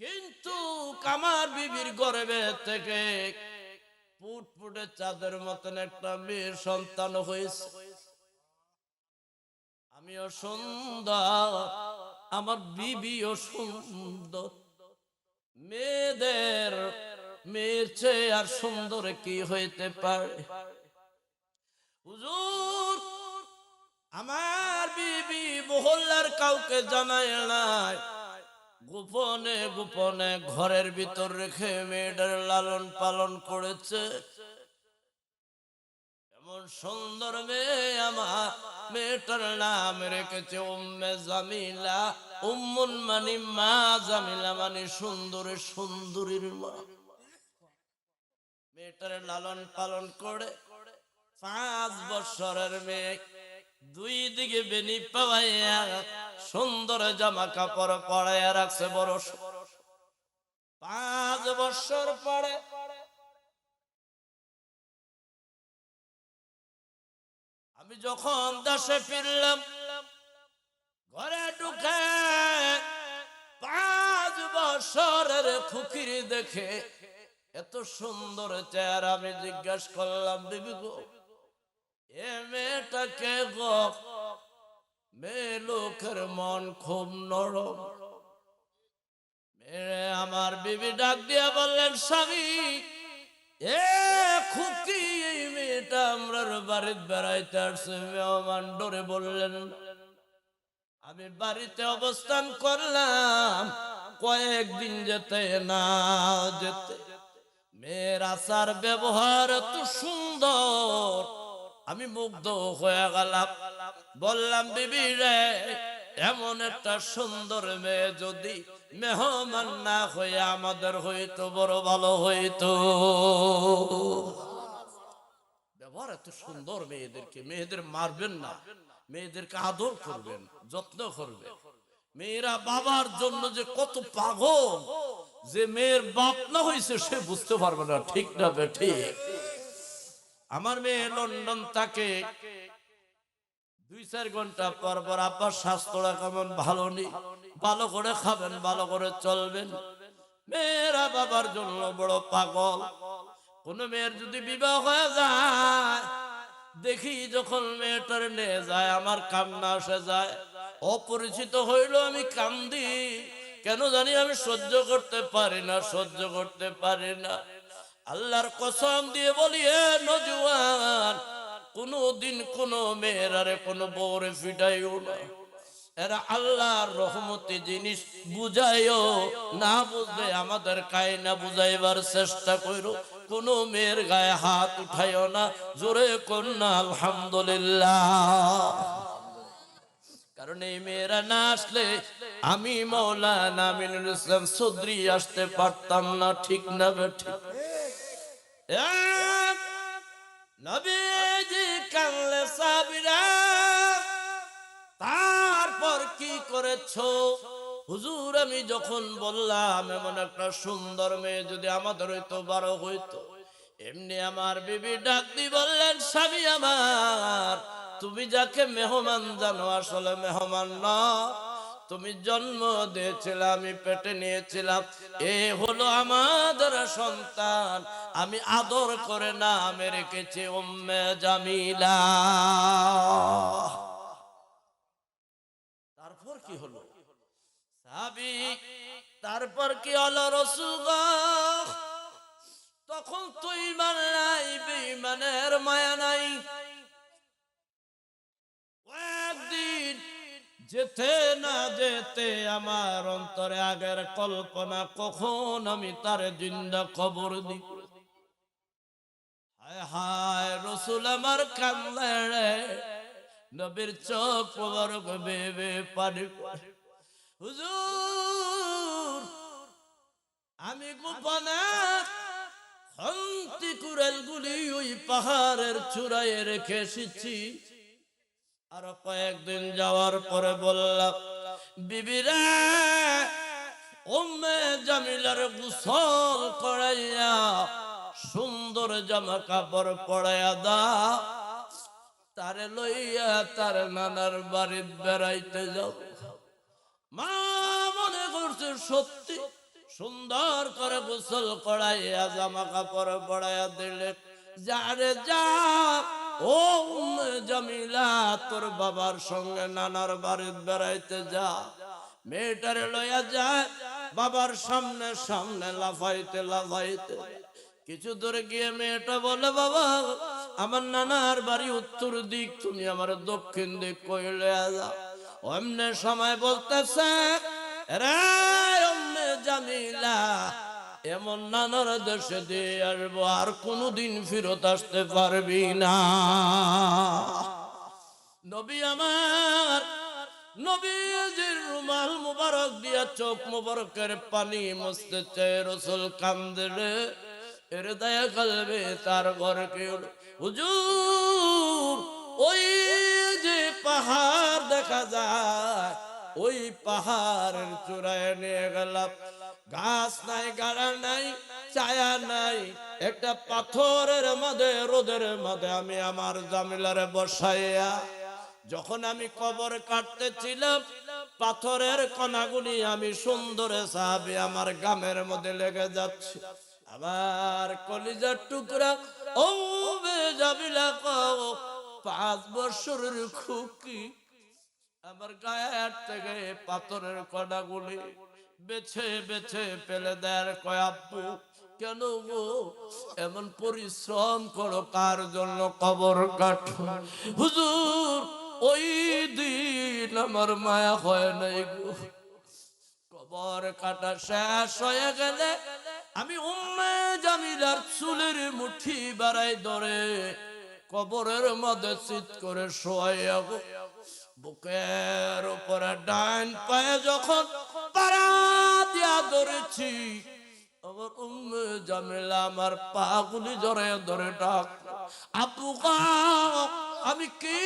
কিন্তু আমার বিবির গর্ভে থেকে ফুটফুটে চাঁদের মতন একটা মেয়ের সন্তান হয়েছে। আমিও সুন্দর, আমার বিবিও সুন্দর। মেয়ের চেয়ে আর সুন্দর কি হইতে পারে? হুজুর আমার বিবি মহল্লার কাউকে জানায় নাই, গোপনে গোপনে ঘরের ভিতর রেখে মেয়েটার লালন পালন করেছে। এমন সুন্দর মেয়ে, আমার মেয়েটার নাম রেখেছে উম্মে জামিলা। উম্মুন মানে মা, জামিলা মানে সুন্দরের সুন্দরীর মা। মেয়েটার লালন পালন করে 5 বছরের মেয়ে, 2 দিকে বেনি পাওয়াইয়া সুন্দর জামা কাপড় পরাইয়া রাখছে বড়। 5 বছর পরে আমি যখন দেশে ফিরলাম, ঘরে ঢুকে 5 বছরের খুকির দেখে এত সুন্দর চেহারা, আমি জিজ্ঞাসা করলাম, বিবি গো এ মেয়েটাকে গো? মেয়ে লোকের মন খুব নরম। মেয়ে আমার বিবি ডাক দিয়া বললেন, স্বামী এ খুকি, এই মেয়েটা আমরার বাড়িতে বেড়াইতে আসছে, মেহমান ডরে বললেন। আমি বাড়িতে অবস্থান করলাম কয়েকদিন, যেতে না যেতে মেয়ের আচার ব্যবহার এত সুন্দর, আমি মুগ্ধ হয়ে গেলাম। বললাম, বিবি রে, এমন একটা সুন্দর মেয়ে যদি মেহমান না হয়ে আমাদের হইতো বড় ভালো হইতো। ব্যবহার এত সুন্দর মেয়েদেরকে, মেয়েদের মারবেন না, মেয়েদেরকে আদর করবেন, যত্ন করবেন। মেয়েরা বাবার জন্য যে কত পাগল, যে মেয়ের বাপ না হয়েছে সে বুঝতে পারবে না। ঠিক না বে ঠিক? আমার মেয়ে লন্ডন থাকে, 2-4 ঘন্টা পর পর আব্বার স্বাস্থ্যটা কেমন ভালো নেই, ভালো করে খাবেন, ভালো করে চলবেন। মেয়েরা বাবার জন্য বড় পাগল। কোন মেয়ের যদি বিবাহ হয়ে যায়, দেখি যখন মেয়েটার নিয়ে যায় আমার কান্না আসে যায়। অপরিচিত হইল আমি কান্দি, কেন জানি আমি সহ্য করতে পারি না, সহ্য করতে পারি না। আল্লাহর কসম দিয়ে বলি, এ নওজোয়ান, কোনদিন কোন মেয়েরারে কোন বউরে ফিটাইও না। এরা আল্লাহর রহমতি জিনিস, বুঝাইও না, বুঝবে আমাদের কায়না বুঝাইবার চেষ্টা করো। কোন মেয়ের গায়ে হাত উঠাইও না, জোরে কন্যা আলহামদুলিল্লাহ। কারণ এই মেয়েরা না আসলে আমি মাওলানা আমিনুল ইসলাম চৌধুরী আসতে পারতাম না। ঠিক না বেঠিক? নবীজি কানলে সাহাবীরা, তারপর কি করেছো? হুজুর আমি যখন বললাম এমন একটা সুন্দর মেয়ে যদি আমাদের হইতো, বড় হইতো। এমনি আমার বিবি ডাক দিয়ে বললেন, স্বামী আমার, তুমি যাকে মেহমান জানো আসলে মেহমান না, তুমি জন্ম দিয়েছিলে, আমি পেটে নিয়েছিলাম, এ হলো আমাদের সন্তান, আমি আদর করে নাম রেখেছি উম্মে জামিলা। তারপর কি হলো সাহাবী? তারপর কি হলো রাসূল? তখন তো ঈমান নাই, বেঈমানের মায়া নাই। একদিন যেতে না যেতে আমার অন্তরে আগের কল্পনা, কখন আমি তার জিন্দা কবর দিব। হায় হায়, রাসূল আমার কান্দে রে, নবীর চোখ মোবারক বেয়ে বেয়ে পানি পড়ে। হুজুর আমি গোপনে খন্তি কুড়ালগুলি ওই পাহাড়ের চূড়ায় রেখে এসেছি। আর কয়েকদিন যাওয়ার পরে বললাম, বিবিরা উম্মে জামিলার গোসল করাইয়া সুন্দর জামা কাপড় পরাইয়া দাও, তারে লইয়া তার নানার বাড়ি বেড়াইতে যাও। মা মনে করছে সত্যি, সুন্দর করে গোসল করাইয়া জামা কাপড় পরাইয়া দিলে, যারে যা ও উম্মে জামিলা তোর বাবার সঙ্গে নানার বাড়ি বেড়াইতে যা। মেয়েটারে লইয়া যায়, বাবার সামনে সামনে লাফাইতে লাফাইতে কিছু দূরে গিয়ে মেয়েটা বলে, বাবা আমার নানার বাড়ি উত্তর দিক, তুমি আমার দক্ষিণ দিক কইলে যাও। অমনে সময় বলতেছে, রে উম্মে জামিলা, এমন নানার দেশে দিয়ে আসবো, আর কোনদিন ফিরত আসতে পারবি না। নবী আমার, নবীজির রুমাল মুবারক দিয়া চোখ মুবারকের পানি মুছতেছে। রাসূল কান্দে রে, এর দয়া কলবে তার ঘর কেউ। হুজুর ওই যে পাহাড় দেখা যায়, ওই পাহাড়ের চূড়ায় নিয়ে গেলাম, গাছ নাই, গাড়া নাই, ছায়া নাই, একটা পাথরের মধ্যে, রোদের মধ্যে আমি আমার জামিলারে বসাইয়া, যখন আমি কবর কাটতেছিলাম, পাথরের কণাগুলি আমি সুন্দরে সাহাবী আমার গামের মধ্যে লেগে যাচ্ছে। আবার কলিজার টুকরা ও জামিলা কও, 5 বছরের খুকি আমার গায়ের থেকে পাথরের কণাগুলি বেছে বেছে ফেলে দেয়। কয় আব্বু কেন গো এমন পরিশ্রম করো, কার জন্য কবর কাটো? হুজুর ওই দিন আমার মায়া হয় নাই গো, কবর কাটা শেষ হয়ে গেলে আমি উম্মে জামিলার চুলের মুঠি বাড়াই ধরে কবরের মধ্যে চিৎ করে শোয়াইয়া গো, বুকের উপরে ডান পায়ে যখন পাড়া দিয়া ধরেছি, আমার উম্মে জামিলা আমার পাগুলি জড়াইয়া ধরে ডাক, আপু আমি কি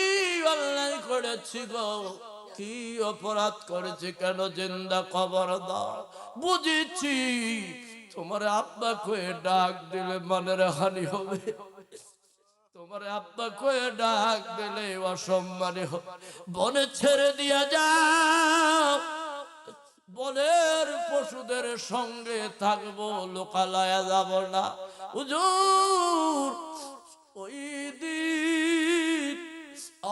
অন্যায় করেছি গো, কি অপরাধ করেছি, কেন জিন্দা কবর দাও? বুঝেছি তোমার আব্বা কয়ে ডাক দিলে মনের হানি হবে, তোমার আব্বা কয়ে ডাক দিলে অসম্মানী হবে, বনে ছেড়ে দিয়া যাও, বনের পশুদের সঙ্গে থাকবো, লোকালয়ে যাব না। হুজুর ওই দিন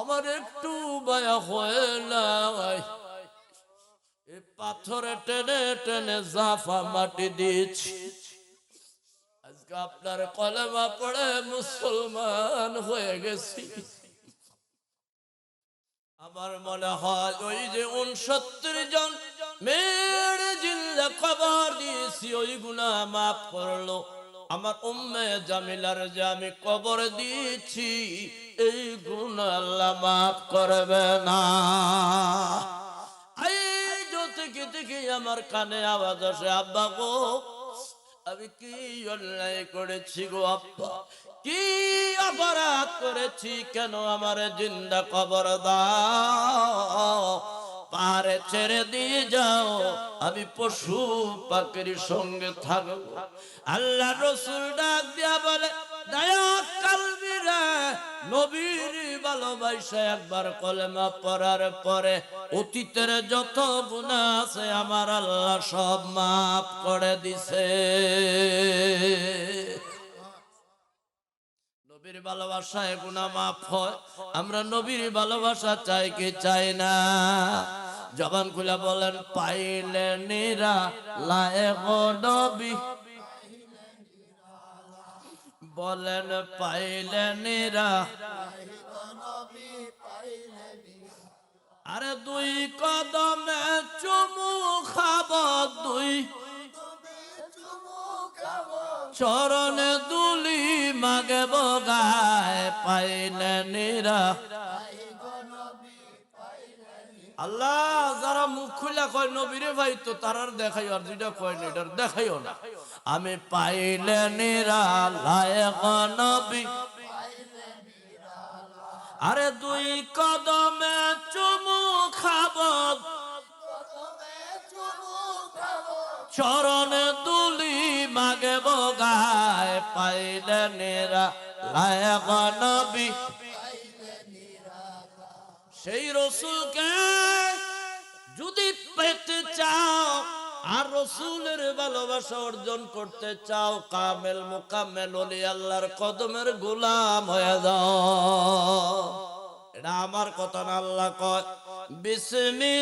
আমার একটু মায়া হয় নাই, এই পাথরে টেনে টেনে জাফা মাটি দিয়েছি, আজকে আপনার কলেমা পড়ে মুসলমান হয়ে গেছি। আমার মনে হয় ওই যে 69 জন মেয়ের জিন্দা কবর দিয়েছি, ওই গুনাহ মাফ করলো আমার উম্মে জামিলার যে আমি কবর দিয়েছি, এই গুনাহ আল্লাহ মাফ করবে না। এই থেকে থেকে আমার কানে আওয়াজ আসে, আব্বা গো আমি কি অন্যায় করেছি গো আব্বা, কি অপরাধ করেছি, কেন আমার জিন্দা কবর দাও, পারে ছেড়ে দিয়ে যাও, আমি পশু পাখির সঙ্গে থাকবো। আল্লাহ রসুল ডাক দিয়া বলে, দয়া কালবিরা, নবীর ভালোবাসা একবার কলেমা পড়ার পরে অতীতের যত গুনাহ আছে আমার আল্লাহ সব মাফ করে দিছে। নবীর ভালোবাসায় গুনাহ মাফ হয়। আমরা নবীর ভালোবাসা চাই কি চাই না? জবান খুলে বলেন, পাইলে নিরা লায়েক নবী, বলেন পাইলে নিরা। আরে দুই কদমে চুমু খাব, দুই চরণে দুলি মাগে বগায়, পাইলে নিরা। আল্লাহ যারা মুখ খুলা কয় নবীরে ভাই, তো তারার দেখাই, আর যেটা কয় না এটার দেখাইও না। আমি পাইলে নিরা লায়েক নবী, আরে দুই কদমে চুমু খাব, চরণে দুলি মাগে বগায়, পাইলে নিরা লায়েক নবী। সেই রসুলকে যদি পেতে চাও আর রসুলের ভালোবাসা অর্জন করতে চাও, কামেল মুকাম্মেল ওলি আল্লাহর কদমের গোলাম হয়ে যাও। এটা আমার কথা না, আল্লাহ কয়, বিসমিল্লাহির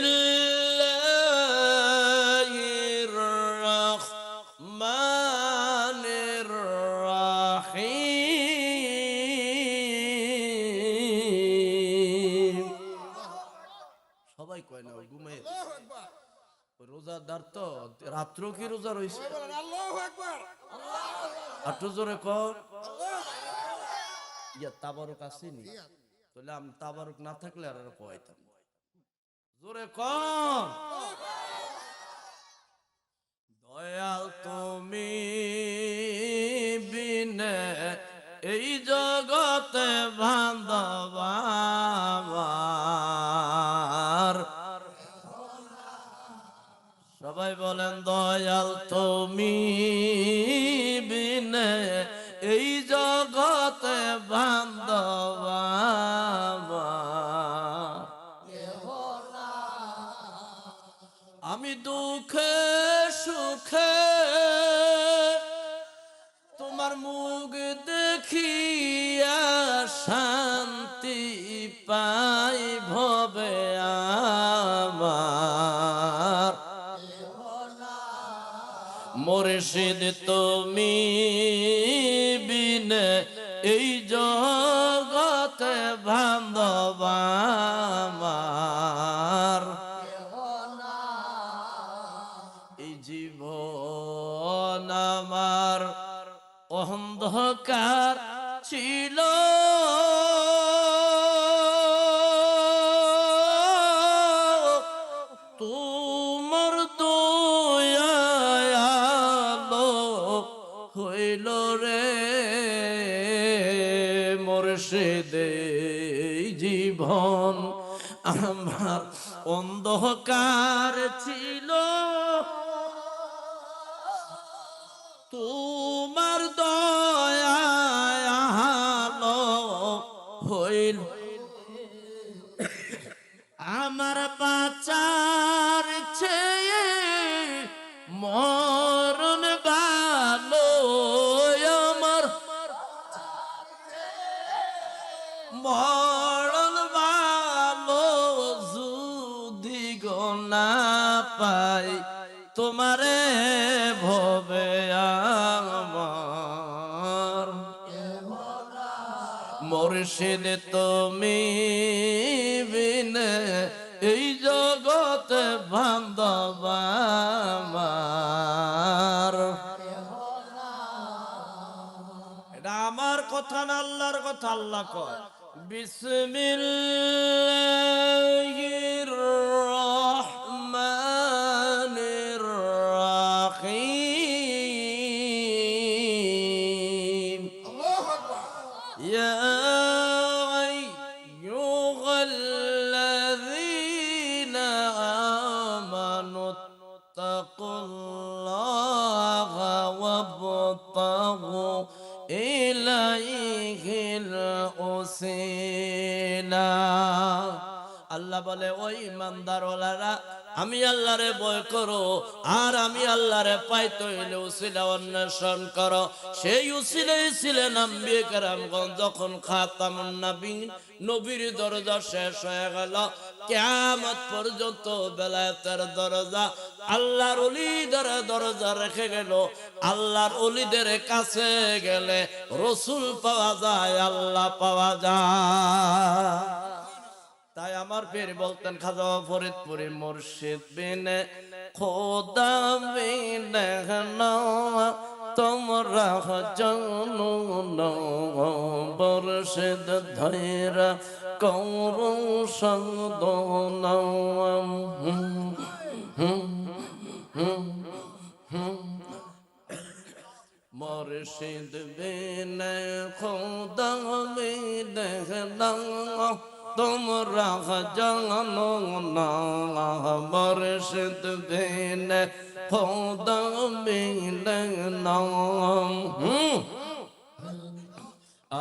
রহমানির রহিম। সবাই কয় না, ঘুমাই রোজাদার তো রাত্র কি রোজা রয়েছে, একটু জোরে কর। ইয়া তাবারক আসেনি, তাহলে আমি তাবারক না থাকলে আর কয়তাম, জোরে কর। দয়াল তুমি বিনে এই জগতে বান্ধব আমার, সবাই বলেন দয়াল তুমি বিনে এই জগতে বান্ধব আমার। আমি দুঃখে সুখে তোমার মুখ দেখিয়া শান্তি পাই ভবে আমার। মুর্শিদ তুমি বিনে এই জগতে বান্ধব আমার। এই জীবন আমার অন্ধকার ছিল, তোমার দয়ায় আলো হইল রে মুর্শিদ। এই জীবন আমার অন্ধকার ছিল, তোমার দয়ায় আলো হইল। আমার বাঁচার চেয়ে মরণ ভালো, আমার মরণ ভালো, যদি গো না পাই তোমারে ভবে আমার। মুর্শিদ তুমি বিনে এই জগতে বান্ধব আমার। এটা আমার কথা না, আল্লাহর কথা। আল্লাহ কয়, বিসমিল্লাহির রহমানির রহিম। وابتغوا إليه الوسيلة আল্লাহ বলে ওই ইমানদারওয়ালারা আমি আল্লাহরে ভয় করো আর আমি আল্লাহরে পাইতে হইলে উসিলা অন্বেষণ করো। সেই উসিলাই ছিলেন আম্বিয়া কেরামগণ। যখন খাতামুন নবীন নবীর দরজা শেষ হয়ে গেল, কিয়ামত পর্যন্ত বেলায়েতের দরজা আল্লাহর ওলিদের দরজা রেখে গেল। আল্লাহর ওলিদের কাছে গেলে রসুল পাওয়া যায়, আল্লাহ পাওয়া যায়। তাই আমার পীর বলতেন খাজা ফরিদপুরি মুর্শিদ বিনে খোদা বিনে না তোমরা জানো না মুর্শিদ ধৈরা কৌরু সাধনা মুর্শিদ বিনে খোদা বিনে না তোমরা জানো না মুর্শিদ বিনে খোদা বিনে না।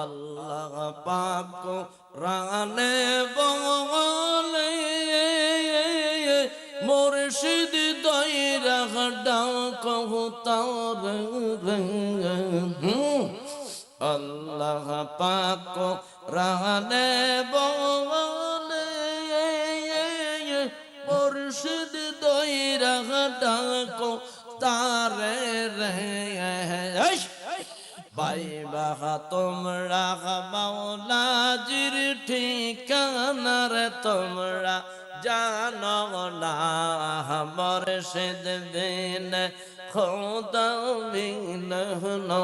আল্লাহ পাক কোরআনে বলে মুর্শিদ দইরা ডাকো তার আল্লাহ পাক কোরআনে বলে মুর্শিদ দইরা ডাকো তারে রে পাইবা তোমরা মাওলাজির ঠিকানার তোমরা জানো না মুর্শিদ বিনে খোদা বিনে না।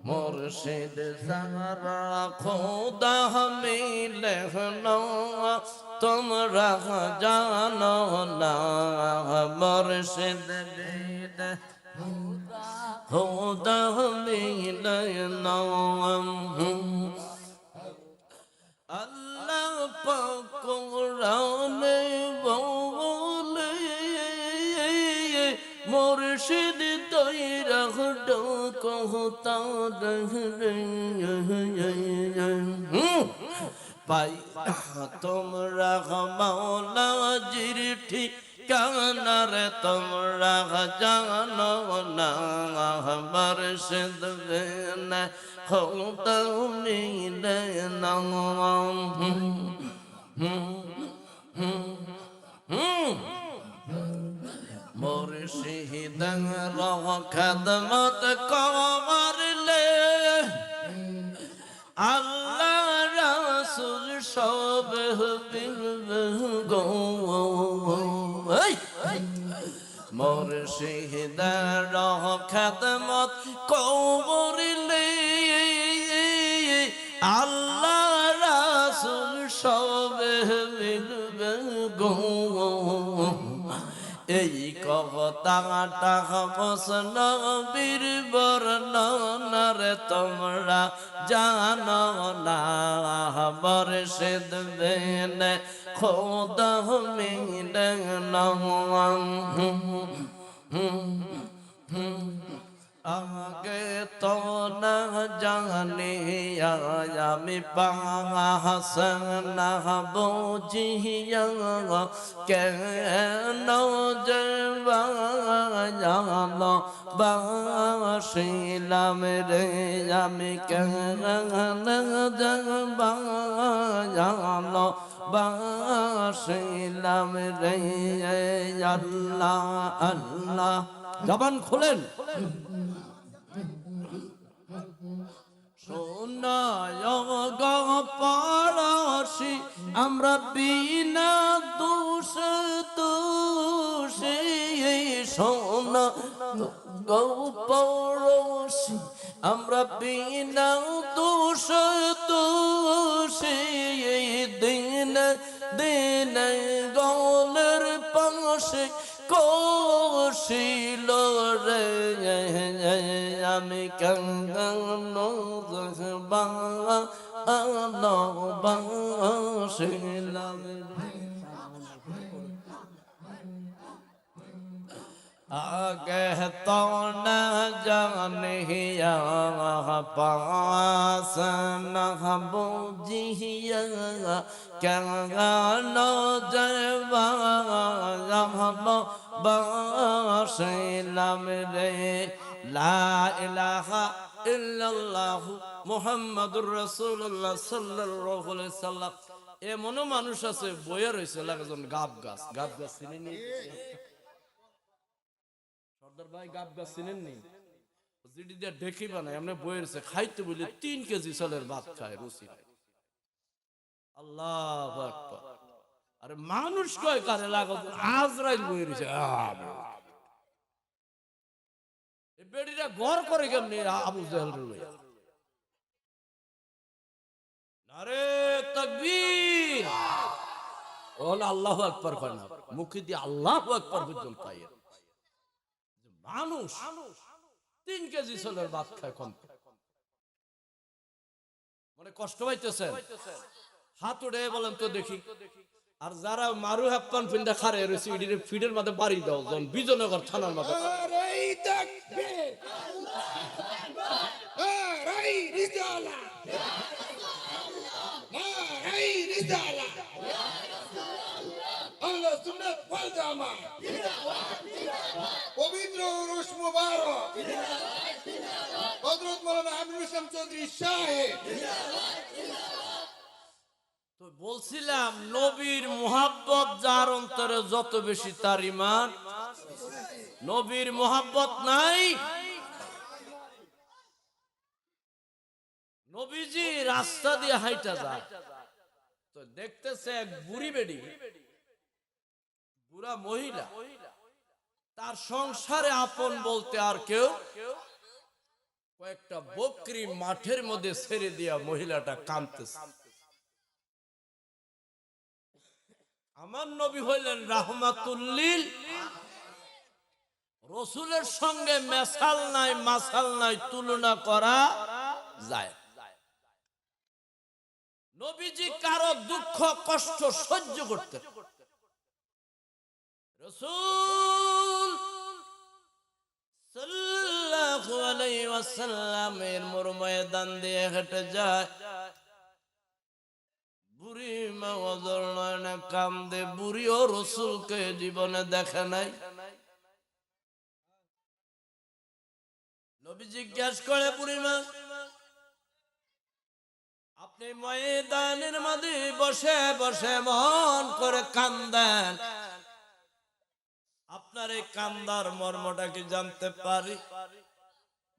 মুর্শিদ সারা খোদা মিলে না তোমরা জানো না মুর্শিদ বিনে খোদা মিলে না। আল্লাহ পাক কোরআনে বলে মুর্শিদ তৈরা ডাকো তার পাই তোমরা মাওলাজির ঠিকানার তোমরা জানো না মুর্শিদ বিনে খোদা মিলে না। মুর্শিদের খেদমত করলে আল্লাহ রাসূল সব গো মুর্শিদের খেদমত করলে আল্লাহ রাসূল সব মিলবে গো। এই কবতাটা হোসন বীর বর্ণনার তোমরা জানো না মুর্শিদ বিনে খোদা মিলে না। আগে তো না জানি আমি পাহাস না বুঝিয়া কেন যে জানো বাসিলাম রে আমি কেন জানো বাসিলাম রে আল্লাহ আল্লাহ জবান খুলেন শোনায় গপড়শি আমরা বিনা দোষ দোষে শোনা গপড়শি আমরা বিনা দোষ দোষে দিন দিন গলের পাশে কষিল রে আমি কেন বাসিলাম आगे तो न जानिया पास न बूझिया क्या न जवा बाशिलम रे ला इलाहा इल्लल्लाह मुহাম্মাদুর রাসূলুল্লাহ সাল্লাল্লাহু আলাইহি সাল্লাম। এমনও মানুষ আছে বইয়ে রয়েছে একজন গাব গাছ চিনেন সর্দার ভাই? গাব গাছ চিনেন নি? জিডি দিয়ে ঢেকি বানায় আমরা বইয়েছে খাইতে বলে 3 কেজি চালের ভাত খায় রুচি। আল্লাহু আকবার। আরে মানুষ কয় কারে লাগো আজরাইল বইয়ে রয়েছে। এই বেড়িটা ঘর করে কেমনি আবু জাহেল রে? নারে তাকবীর, ওল আল্লাহু আকবার কয় না, মুখে দিয়ে আল্লাহু আকবার পর্যন্ত পায়। মানুষ 3 কেজি চালের ভাত খায় কম। মানে কষ্ট পাইতেছেন? হাত উঠে বলেন তো দেখি। আর যারা মারু হাপ্পান ফিন্দা খারে রয়েছে ইডিরে ফিডের মধ্যে বাড়ি দাও জন বিজয়নগর থানার মধ্যে। পবিত্র উরুস মুবারক হযরত মাওলানা আমিনুল ইসলাম চৌধুরী সাহেব। তো বলছিলাম নবীর মুহাব্বত যার অন্তরে যত বেশি তার ঈমান। নবীর মুহাব্বত নাই, নবীজি রাস্তা দিয়ে হাইটা যায় তো দেখতেছে এক বুড়ি বেডি, বুড়া মহিলা, তার সংসারে আপন বলতে আর কেউ। কয়েকটা বকরি মাঠের মধ্যে ছেড়ে দিয়া মহিলাটা কাঁদতেছে। আমার নবী হইলেন রাহমাতুল লিল, রাসূলের সঙ্গে মেসাল নাই মাসাল নাই, তুলনা করা যায়। নবীজি কারো দুঃখ কষ্ট সহ্য করতেন। রাসূল সাল্লাল্লাহু আলাইহি ওয়াসাল্লামের মোর ময়দান দিয়ে হেঁটে যায়, বুড়ি মা ওজর নয়নে কান্দে। বুড়িও রাসূলকে জীবনে দেখে নাই। নবী জিজ্ঞাসা করে, বুড়ি মা আপনি ময়দানের মাঝে বসে বসে মন করে কান্দেন, আপনার এই কান্দার মর্মটা কি জানতে পারি?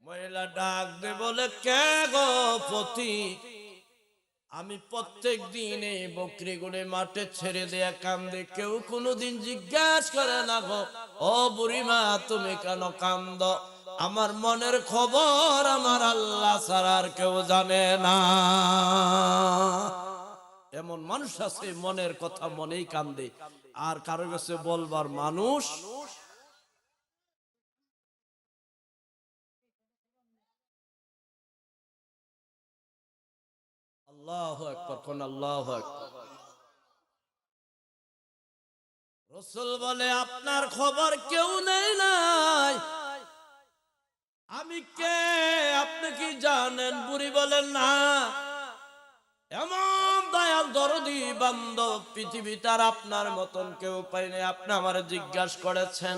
মহিলা ডাক দে বলে, কে গো পতি, আমি প্রত্যেক দিন এই বকরিগুলো মাঠে ছেড়ে দেয়া কান্দে, কেউ কোনোদিন জিজ্ঞাসা করে না গো ও বুড়িমা তুমি কেন কান্দ? আমার মনের খবর আমার আল্লাহ ছাড়া আর কেউ জানে না। এমন মানুষ আছে মনের কথা মনেই কান্দে, আর কারো কাছে বলবার মানুষ। আল্লাহু আকবার, কোন আল্লাহু আকবার। রাসূল বলে, আপনার খবর কেউ নেই নাই, আমি কে আপনি কি জানেন? বুড়ি বলেন না, এমন দয়াল দরদি বান্দব পৃথিবীতে আর আপনার মতন কেউ পাইনি, আপনি আমারে জিজ্ঞাসা করেছেন।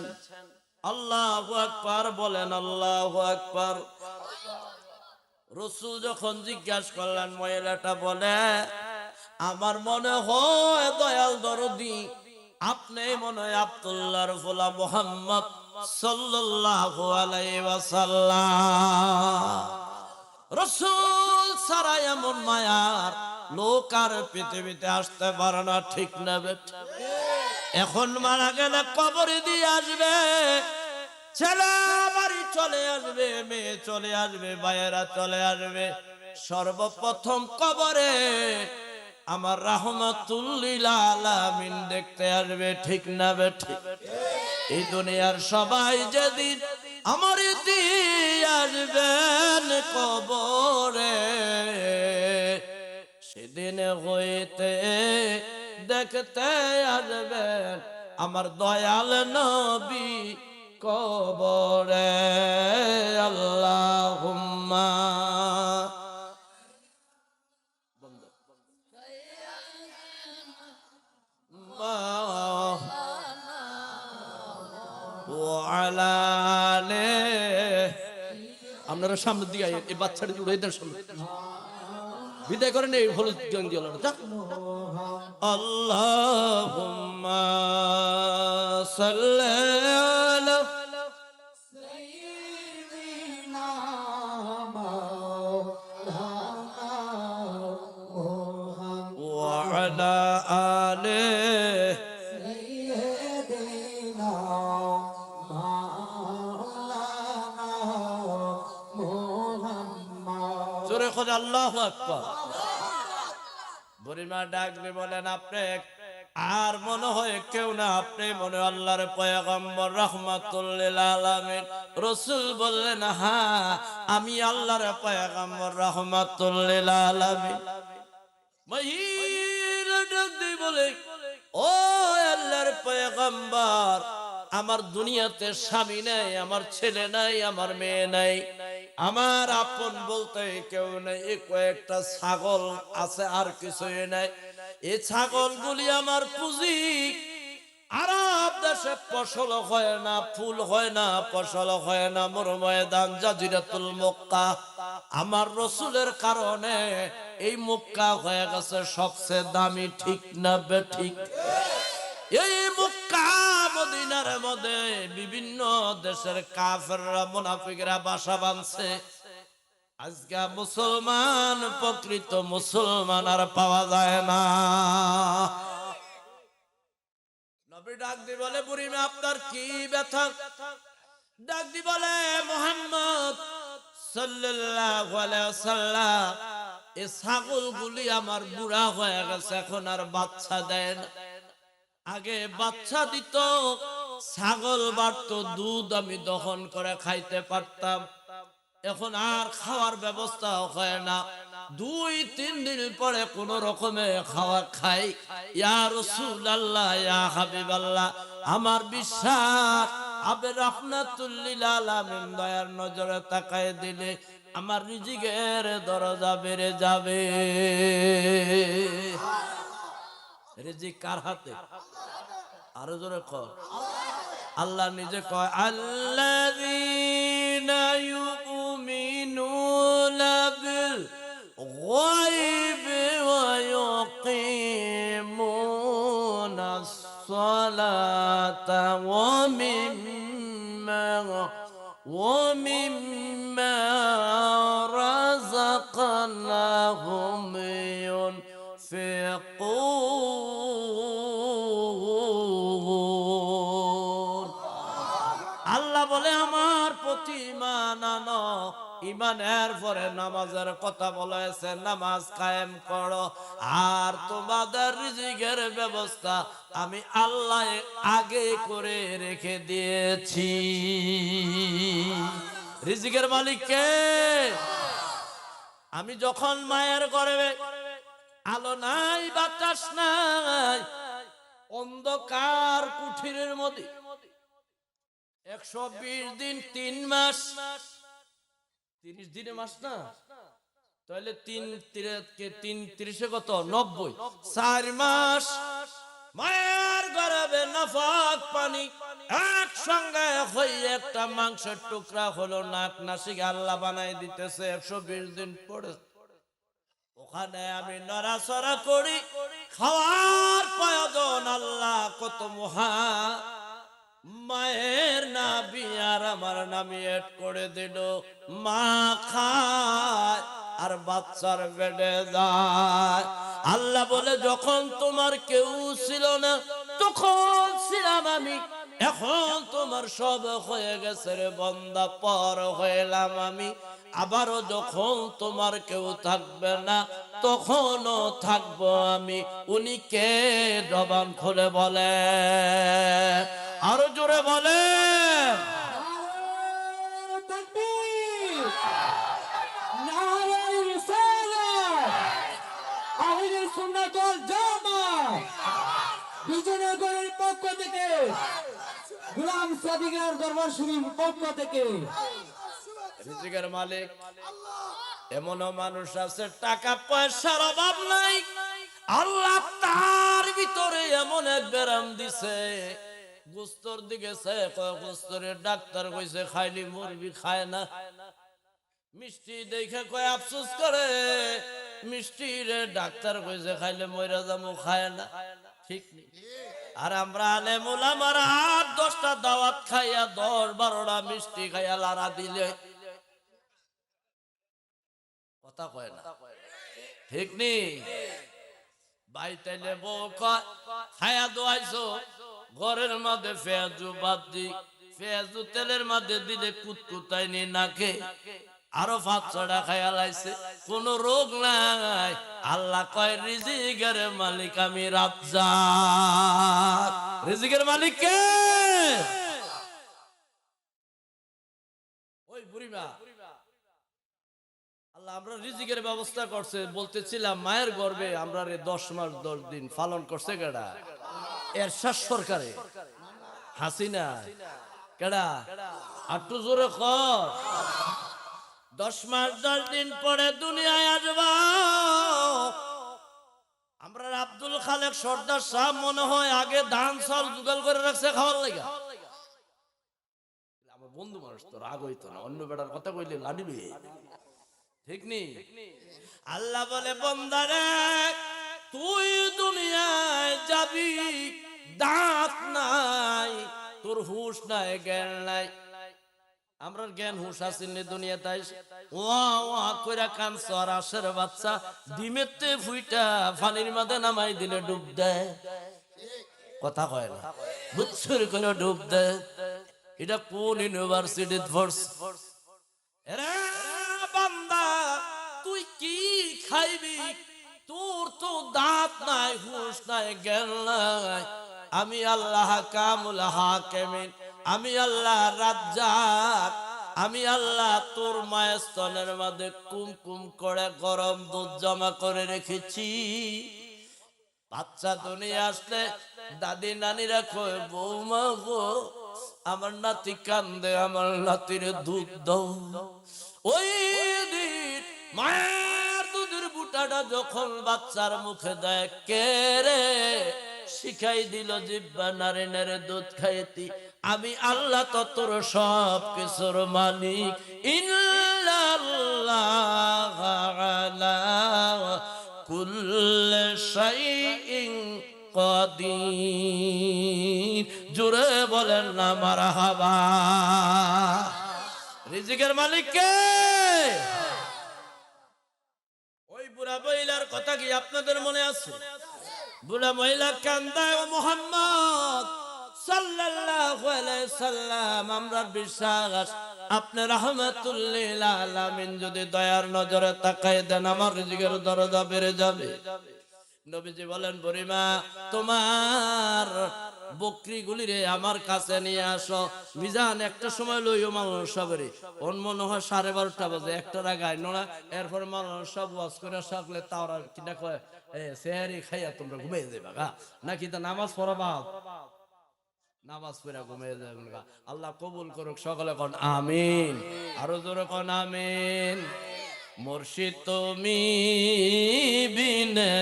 আল্লাহু আকবার বলেন, আল্লাহু আকবার। রাসূল যখন জিজ্ঞাসা করলেন, মহিলাটা বলে, আমার মনে হয় দয়াল দরদি আপনি মনে হয় আব্দুল্লাহর ফুলা মুহাম্মদ সাল্লাল্লাহু আলাইহি ওয়াসাল্লাম। রাসূল ছাড়া এমন মায়ার লোক আর পৃথিবীতে আসতে পারে না, ঠিক না বেটা? এখন মারা গেলে কবরে দিয়ে আসবে, ছেলে বাড়ি চলে আসবে, মেয়ে চলে আসবে, ভাইয়েরা চলে আসবে, সর্বপ্রথম কবরে আমার রাহমাতুল লিল আলামিন দেখতে আসবে, ঠিক না বেটা? এই দুনিয়ার সবাই যেদিন আমার দিয়ে আসবেন কবরে, সেদিন হইতে দেখতে আসবেন আমার দয়াল নবী কবরে আল্লাহুম্মা ওয়ালা আলে। আপনারা সামনের দিকে আইয়েন, এই বাচ্চাটি উড়ে দেন সামনে বিদায় করেন এই হলুদ গঞ্জি আল্লাহুম্মা সাল্লি আলা সাইয়্যিদিনা মাওলানা মুহাম্মদ ওয়া আলা আলে সাইয়্যিদিনা মাওলানা মুহাম্মদ। জোরে খোদা আল্লাহু আকবার। বুড়িমা ডাকবে বলেন আপনি আর মনে হয় কেউ না, আপনি মনে হয় আল্লাহর পয়গম্বর রাহমাতুল লিল আলামিন। রাসূল বললেন হ্যাঁ আমি আল্লাহর পয়গম্বর রাহমাতুল লিল আলামিন। মহিলা ডাক দিয়ে বলে ও আল্লাহর পয়গম্বর, আমার দুনিয়াতে স্বামী নাই, আমার ছেলে নাই, আমার মেয়ে নাই, আমার আপন বলতে কেউ নাই, এই কয়েকটা ছাগল আছে আর কিছুই নাই। এই ছাগলগুলি আমার পুঁজি। আরব দেশে ফসল হয় না, ফুল হয় না, ফসল হয় না, মোর ময়দান জাজিরাতুল মক্কা। আমার রসুলের কারণে এই মক্কা হয়ে গেছে সবচেয়ে দামি, ঠিক না বেঠিক? এই মক্কা মদিনার মধ্যে বিভিন্ন দেশের কাফেররা মুনাফিকরা বাসা বাঁধছে। আজকে মুসলমান, প্রকৃত মুসলমান আর পাওয়া যায় না। নবী ডাক দি বলে বুড়িমা আপনার কি ব্যথা? ডাক দি বলে মুহাম্মদ সাল্লাল্লাহু আলাইহি ওয়াসাল্লাম, এই ছাগলগুলি আমার বুড়া হয়ে গেছে, এখন আর বাচ্চা দেয় না। আগে বাচ্চা দিত, ছাগল বাড়তো, দুধ আমি দহন করে খাইতে পারতাম। এখন আর খাওয়ার ব্যবস্থা হয় না, 2-3 দিন পরে কোন রকমে খাওয়া খাই। ইয়া রাসূলুল্লাহ, ইয়া হাবিবাল্লাহ, আমার বিশ্বাস আপনি রাহমাতুল লিল আলামিন দয়ার নজরে তাকায় দিলে আমার রিজিকের দরজা বেড়ে যাবে। রিজিক কার হাতে? আরো জোরে কর। আল্লাহ নিজে কয় আল্লাযীনা ইউমিনুনা বিল গায়বি ওয়া ইউকিমুনাস সালাতা ওয়া মিম্মা রাযাকনাহুম ইউনফিকুন। আল্লাহ বলে আমার প্রতি ঈমান আনো, ঈমানের পরে নামাজের কথা বলেছে, নামাজ কায়েম করো, আর তোমাদের রিজিকের ব্যবস্থা আমি আল্লাহ আগে করে রেখে দিয়েছি। রিজিকের মালিক কে? আমি যখন মায়ের গর্ভে আলো নাই, বাতাস নাই, অন্ধকার কুঠিরের মধ্যে 120 দিন 3 মাস, 30 দিনে মাস না, তাহলে 3 কত 90, 4 মাস মায়ের গর্ভে নাফাক পানি একসঙ্গে হয়ে একটা মাংসের টুকরা হলো, নাক নাসিক আল্লাহ বানাই দিতেছে। 120 দিন পরে ওখানে আমি নড়াচড়া করি, খাওয়ার প্রয়োজন। আল্লাহ কত মহা, মায়ের নাভি আর আমার নামি এড করে দিল, মা খায় আর বাচ্চার বেডে যায়। আল্লাহ বলে যখন তোমার কেউ ছিল না তখন ছিলাম আমি, এখন তোমার সব হয়ে গেছে রে বান্দা, পর হইলাম আমি। আবারও যখন তোমার কেউ থাকবে না তখনও থাকবো আমি। উনি কে? জবান খুলে বলে, আরো জোরে বলে। নারে তাকবীর, নারে রিসালাত, আহলে সুন্নাত ওয়াল জামাত বিজয়নগরের পক্ষ থেকে গোলাম সাদিকের দরবার শরীফ পক্ষ থেকে রিজিকের মালিক। এমনও মানুষ আছে টাকা পয়সার অভাব নাই, আল্লাহ তার ভিতরে এমন এক ব্যারাম দিছে, গোস্তর দিকে গোস্তরের ডাক্তার কইছে খাইলি মরবি, খায় না। মিষ্টি দেখে কয় আফসোস করে, মিষ্টি রে ডাক্তার কইছে খাইলে মইরা যাবো, খায় না। ঠিক নেই। আর আমরা আলেম ওলামারা 10টা দাওয়াত খাইয়া 10-12টা মিষ্টি খাইয়া লারা দিলে কথা কয় না। ঠিক নেই। বাইতাইলে বউ কয় খায়া দোয়াইছো, ঘরের মধ্যে পেঁয়াজু বাদ দি, পেঁয়াজু তেলের মধ্যে দিলে কুতকুতাই নি নাকে, আরো 5-6টা খায়া লাইছে, কোন রোগ নাই। আল্লাহ কয় রিজিকের মালিক আমি রাজ্জাক। রিজিকের মালিক কে? ওই বুড়িমা আল্লাহ আমরা রিজিকের ব্যবস্থা করছে, বলতেছিলাম মায়ের গর্ভে আমরা 10 মাস 10 দিন পালন করছে কেডা? এরশাদ সরকারে, হাসিনা। কেডা? একটু জোরে কর। 10 মাস 10 দিন পরে দুনিয়ায় আসবা আমরা। আব্দুল খালেক সর্দার সাহেব মনে হয় আগে ধান চাল জোগাড় করে রাখছে খাওয়ার লাগা। আমার বন্ধু মানুষ তো রাগ হইতো না, অন্য বেটার কথা কইলে লাডিবে। ঠিক নেই। আল্লাহ বলে বন্দারে তুই দুনিয়ায় যাবি, দাঁত নাই, তোর হুঁশ নাই, জ্ঞান নাই। আমরা জ্ঞান হুঁশ আসেনি দুনিয়াতে, ওয়া ওয়া কইরা কানছো। আর আশের বাচ্চা ডিমেতে ফুইটা পানির মধ্যে নামাই দিলে ডুব দেয়, কথা কয় না, বুঝছুর করে ডুব দেয়। এটা কোন ইউনিভার্সিটিতে পড়ছ? এরে বান্দা তুই কি খাইবি? তোর তো দাঁত নাই, হুঁশ নাই, জ্ঞান নাই। আমি আল্লাহ কামুল হাকিমিন, আমি আল্লাহ রাজ্জাক, আমি আল্লাহ তোর মায়ের স্তনের মধ্যে কুমকুম করে গরম দুধ জমা করে রেখেছি। বাচ্চা দুনিয়া আসলে দাদি নানিরা কয় বৌমা গো আমার নাতি কান্দে, আমার নাতির দুধ দাও। ওই দিন মায়ের দুধের বুটাটা যখন বাচ্চার মুখে দেয়, কে রে শিখাই দিল জিব্বা নারে নারে দুধ খাইতি? আমি আল্লাহ তো তোর সব কিছুর মালিক। ইন্নাল্লাহ আলা কুল্লি শাইইন কাদির। জোরে বলেন না মারহাবা। রিজিকের মালিক কে? ওই বুড়া মহিলার কথা কি আপনাদের মনে আছে? বুড়া মহিলা কান্দায়, ও মুহাম্মদ সাল্লাল্লাহু আলাইহি সাল্লাম আমরা বিশ্বাস আপনি রাহমাতুল লিল আলামিন যদি দয়ার নজরে তাকায় দেন আমার রিজিকের দরজা বেড়ে যাবে। নবীজি বলেন বুড়িমা তোমার বকরিগুলি রে আমার কাছে নিয়ে আসো, মিজান একটা সময় লইও মানুষ সবেরে। ওর মনে হয় 12:30 বাজে, একটা রাগায় নোনা। এরপর মানুষ সব ওয়াজ করে সকলে তাওরা কিনা কয় সেহারি খাইয়া তোমরা ঘুমিয়ে যাবে গা, নাকি তা নামাজ পড়াবা? নামাজ পড়া ঘুমিয়ে যাবেন গা। আল্লাহ কবুল করুক, সকলে কোন আমিন, আরো জোরে কোন আমিন। মুর্শিদ তুমি বিনে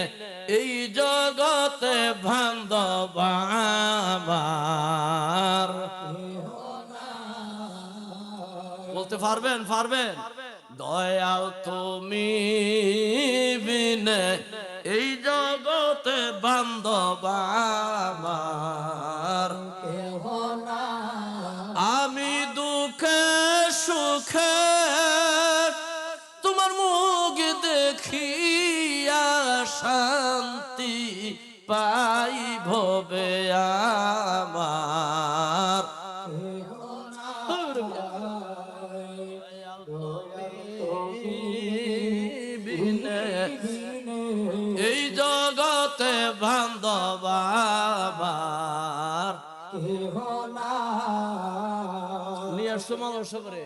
এই জগতে বান্ধব আমার। বলতে পারবেন? পারবেন? দয়াল তুমি বিনে এই জগতে বান্ধব আমার। আমি দুঃখে সুখে তোমার মুখ দেখিয়া শান্তি পাই ভবে আমার। এই জগতে বান্ধব আমার। নিয়ে আসছো মানুষ করে